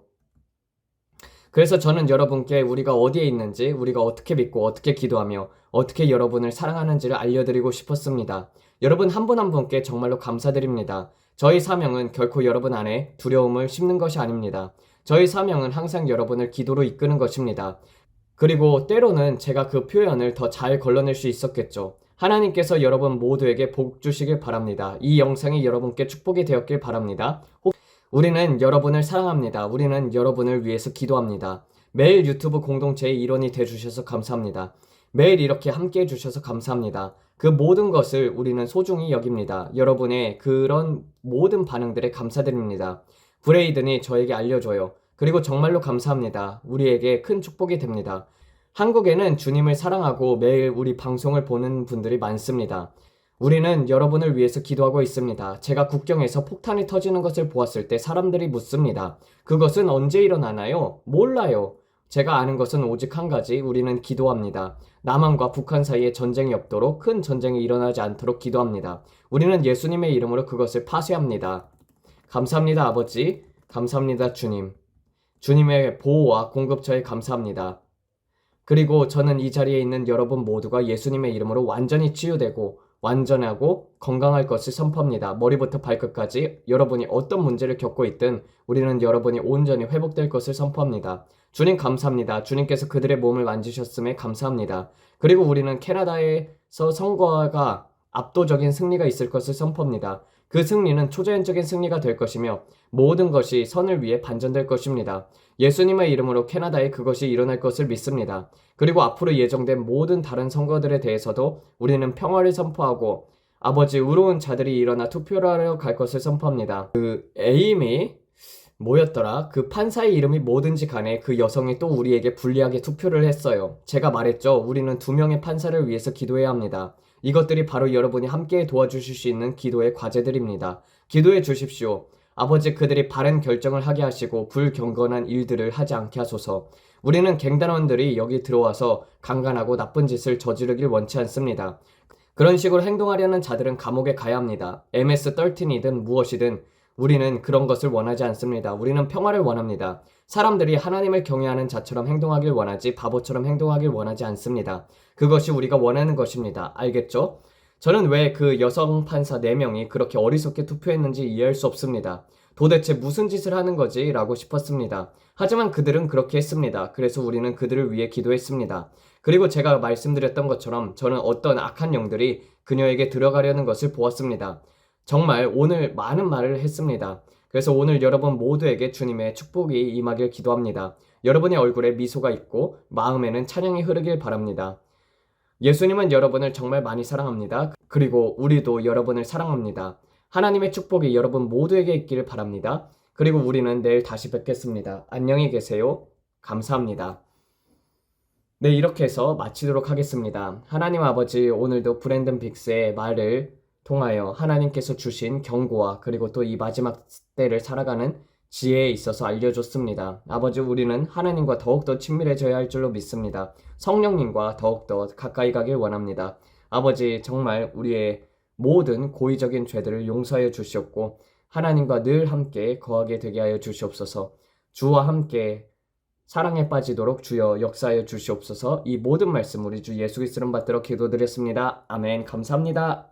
그래서 저는 여러분께 우리가 어디에 있는지, 우리가 어떻게 믿고 어떻게 기도하며 어떻게 여러분을 사랑하는지를 알려드리고 싶었습니다. 여러분 한 분 한 분께 정말로 감사드립니다. 저희 사명은 결코 여러분 안에 두려움을 심는 것이 아닙니다. 저희 사명은 항상 여러분을 기도로 이끄는 것입니다. 그리고 때로는 제가 그 표현을 더 잘 걸러낼 수 있었겠죠. 하나님께서 여러분 모두에게 복 주시길 바랍니다. 이 영상이 여러분께 축복이 되었길 바랍니다. 우리는 여러분을 사랑합니다. 우리는 여러분을 위해서 기도합니다. 매일 유튜브 공동체의 일원이 되어주셔서 감사합니다. 매일 이렇게 함께 해주셔서 감사합니다. 그 모든 것을 우리는 소중히 여깁니다. 여러분의 그런 모든 반응들에 감사드립니다. 브레이든이 저에게 알려줘요. 그리고 정말로 감사합니다. 우리에게 큰 축복이 됩니다. 한국에는 주님을 사랑하고 매일 우리 방송을 보는 분들이 많습니다. 우리는 여러분을 위해서 기도하고 있습니다. 제가 국경에서 폭탄이 터지는 것을 보았을 때 사람들이 묻습니다. 그것은 언제 일어나나요? 몰라요. 제가 아는 것은 오직 한 가지, 우리는 기도합니다. 남한과 북한 사이에 전쟁이 없도록, 큰 전쟁이 일어나지 않도록 기도합니다. 우리는 예수님의 이름으로 그것을 파쇄합니다. 감사합니다, 아버지. 감사합니다, 주님. 주님의 보호와 공급처에 감사합니다. 그리고 저는 이 자리에 있는 여러분 모두가 예수님의 이름으로 완전히 치유되고 완전하고 건강할 것을 선포합니다. 머리부터 발끝까지 여러분이 어떤 문제를 겪고 있든 우리는 여러분이 온전히 회복될 것을 선포합니다. 주님 감사합니다. 주님께서 그들의 몸을 만지셨음에 감사합니다. 그리고 우리는 캐나다에서 선거가 압도적인 승리가 있을 것을 선포합니다. 그 승리는 초자연적인 승리가 될 것이며 모든 것이 선을 위해 반전될 것입니다. 예수님의 이름으로 캐나다에 그것이 일어날 것을 믿습니다. 그리고 앞으로 예정된 모든 다른 선거들에 대해서도 우리는 평화를 선포하고 아버지 의로운 자들이 일어나 투표를 하러 갈 것을 선포합니다. 그 에임이 뭐였더라? 그 판사의 이름이 뭐든지 간에 그 여성이 또 우리에게 불리하게 투표를 했어요. 제가 말했죠. 우리는 2명의 판사를 위해서 기도해야 합니다. 이것들이 바로 여러분이 함께 도와주실 수 있는 기도의 과제들입니다. 기도해 주십시오. 아버지 그들이 바른 결정을 하게 하시고 불경건한 일들을 하지 않게 하소서. 우리는 갱단원들이 여기 들어와서 강간하고 나쁜 짓을 저지르길 원치 않습니다. 그런 식으로 행동하려는 자들은 감옥에 가야 합니다. MS-13이든 무엇이든 우리는 그런 것을 원하지 않습니다. 우리는 평화를 원합니다. 사람들이 하나님을 경외하는 자처럼 행동하길 원하지 바보처럼 행동하길 원하지 않습니다. 그것이 우리가 원하는 것입니다. 알겠죠? 저는 왜 그 여성 판사 4명이 그렇게 어리석게 투표했는지 이해할 수 없습니다. 도대체 무슨 짓을 하는 거지? 라고 싶었습니다. 하지만 그들은 그렇게 했습니다. 그래서 우리는 그들을 위해 기도했습니다. 그리고 제가 말씀드렸던 것처럼 저는 어떤 악한 영들이 그녀에게 들어가려는 것을 보았습니다. 정말 오늘 많은 말을 했습니다. 그래서 오늘 여러분 모두에게 주님의 축복이 임하길 기도합니다. 여러분의 얼굴에 미소가 있고 마음에는 찬양이 흐르길 바랍니다. 예수님은 여러분을 정말 많이 사랑합니다. 그리고 우리도 여러분을 사랑합니다. 하나님의 축복이 여러분 모두에게 있기를 바랍니다. 그리고 우리는 내일 다시 뵙겠습니다. 안녕히 계세요. 감사합니다. 네, 이렇게 해서 마치도록 하겠습니다. 하나님 아버지, 오늘도 브랜든 빅스의 말을 통하여 하나님께서 주신 경고와 그리고 또 이 마지막 때를 살아가는 지혜에 있어서 알려줬습니다. 아버지, 우리는 하나님과 더욱더 친밀해져야 할 줄로 믿습니다. 성령님과 더욱더 가까이 가길 원합니다. 아버지, 정말 우리의 모든 고의적인 죄들을 용서하여 주시옵고 하나님과 늘 함께 거하게 되게 하여 주시옵소서. 주와 함께 사랑에 빠지도록 주여 역사하여 주시옵소서. 이 모든 말씀 우리 주 예수 그리스도를 받들어 기도드렸습니다. 아멘. 감사합니다.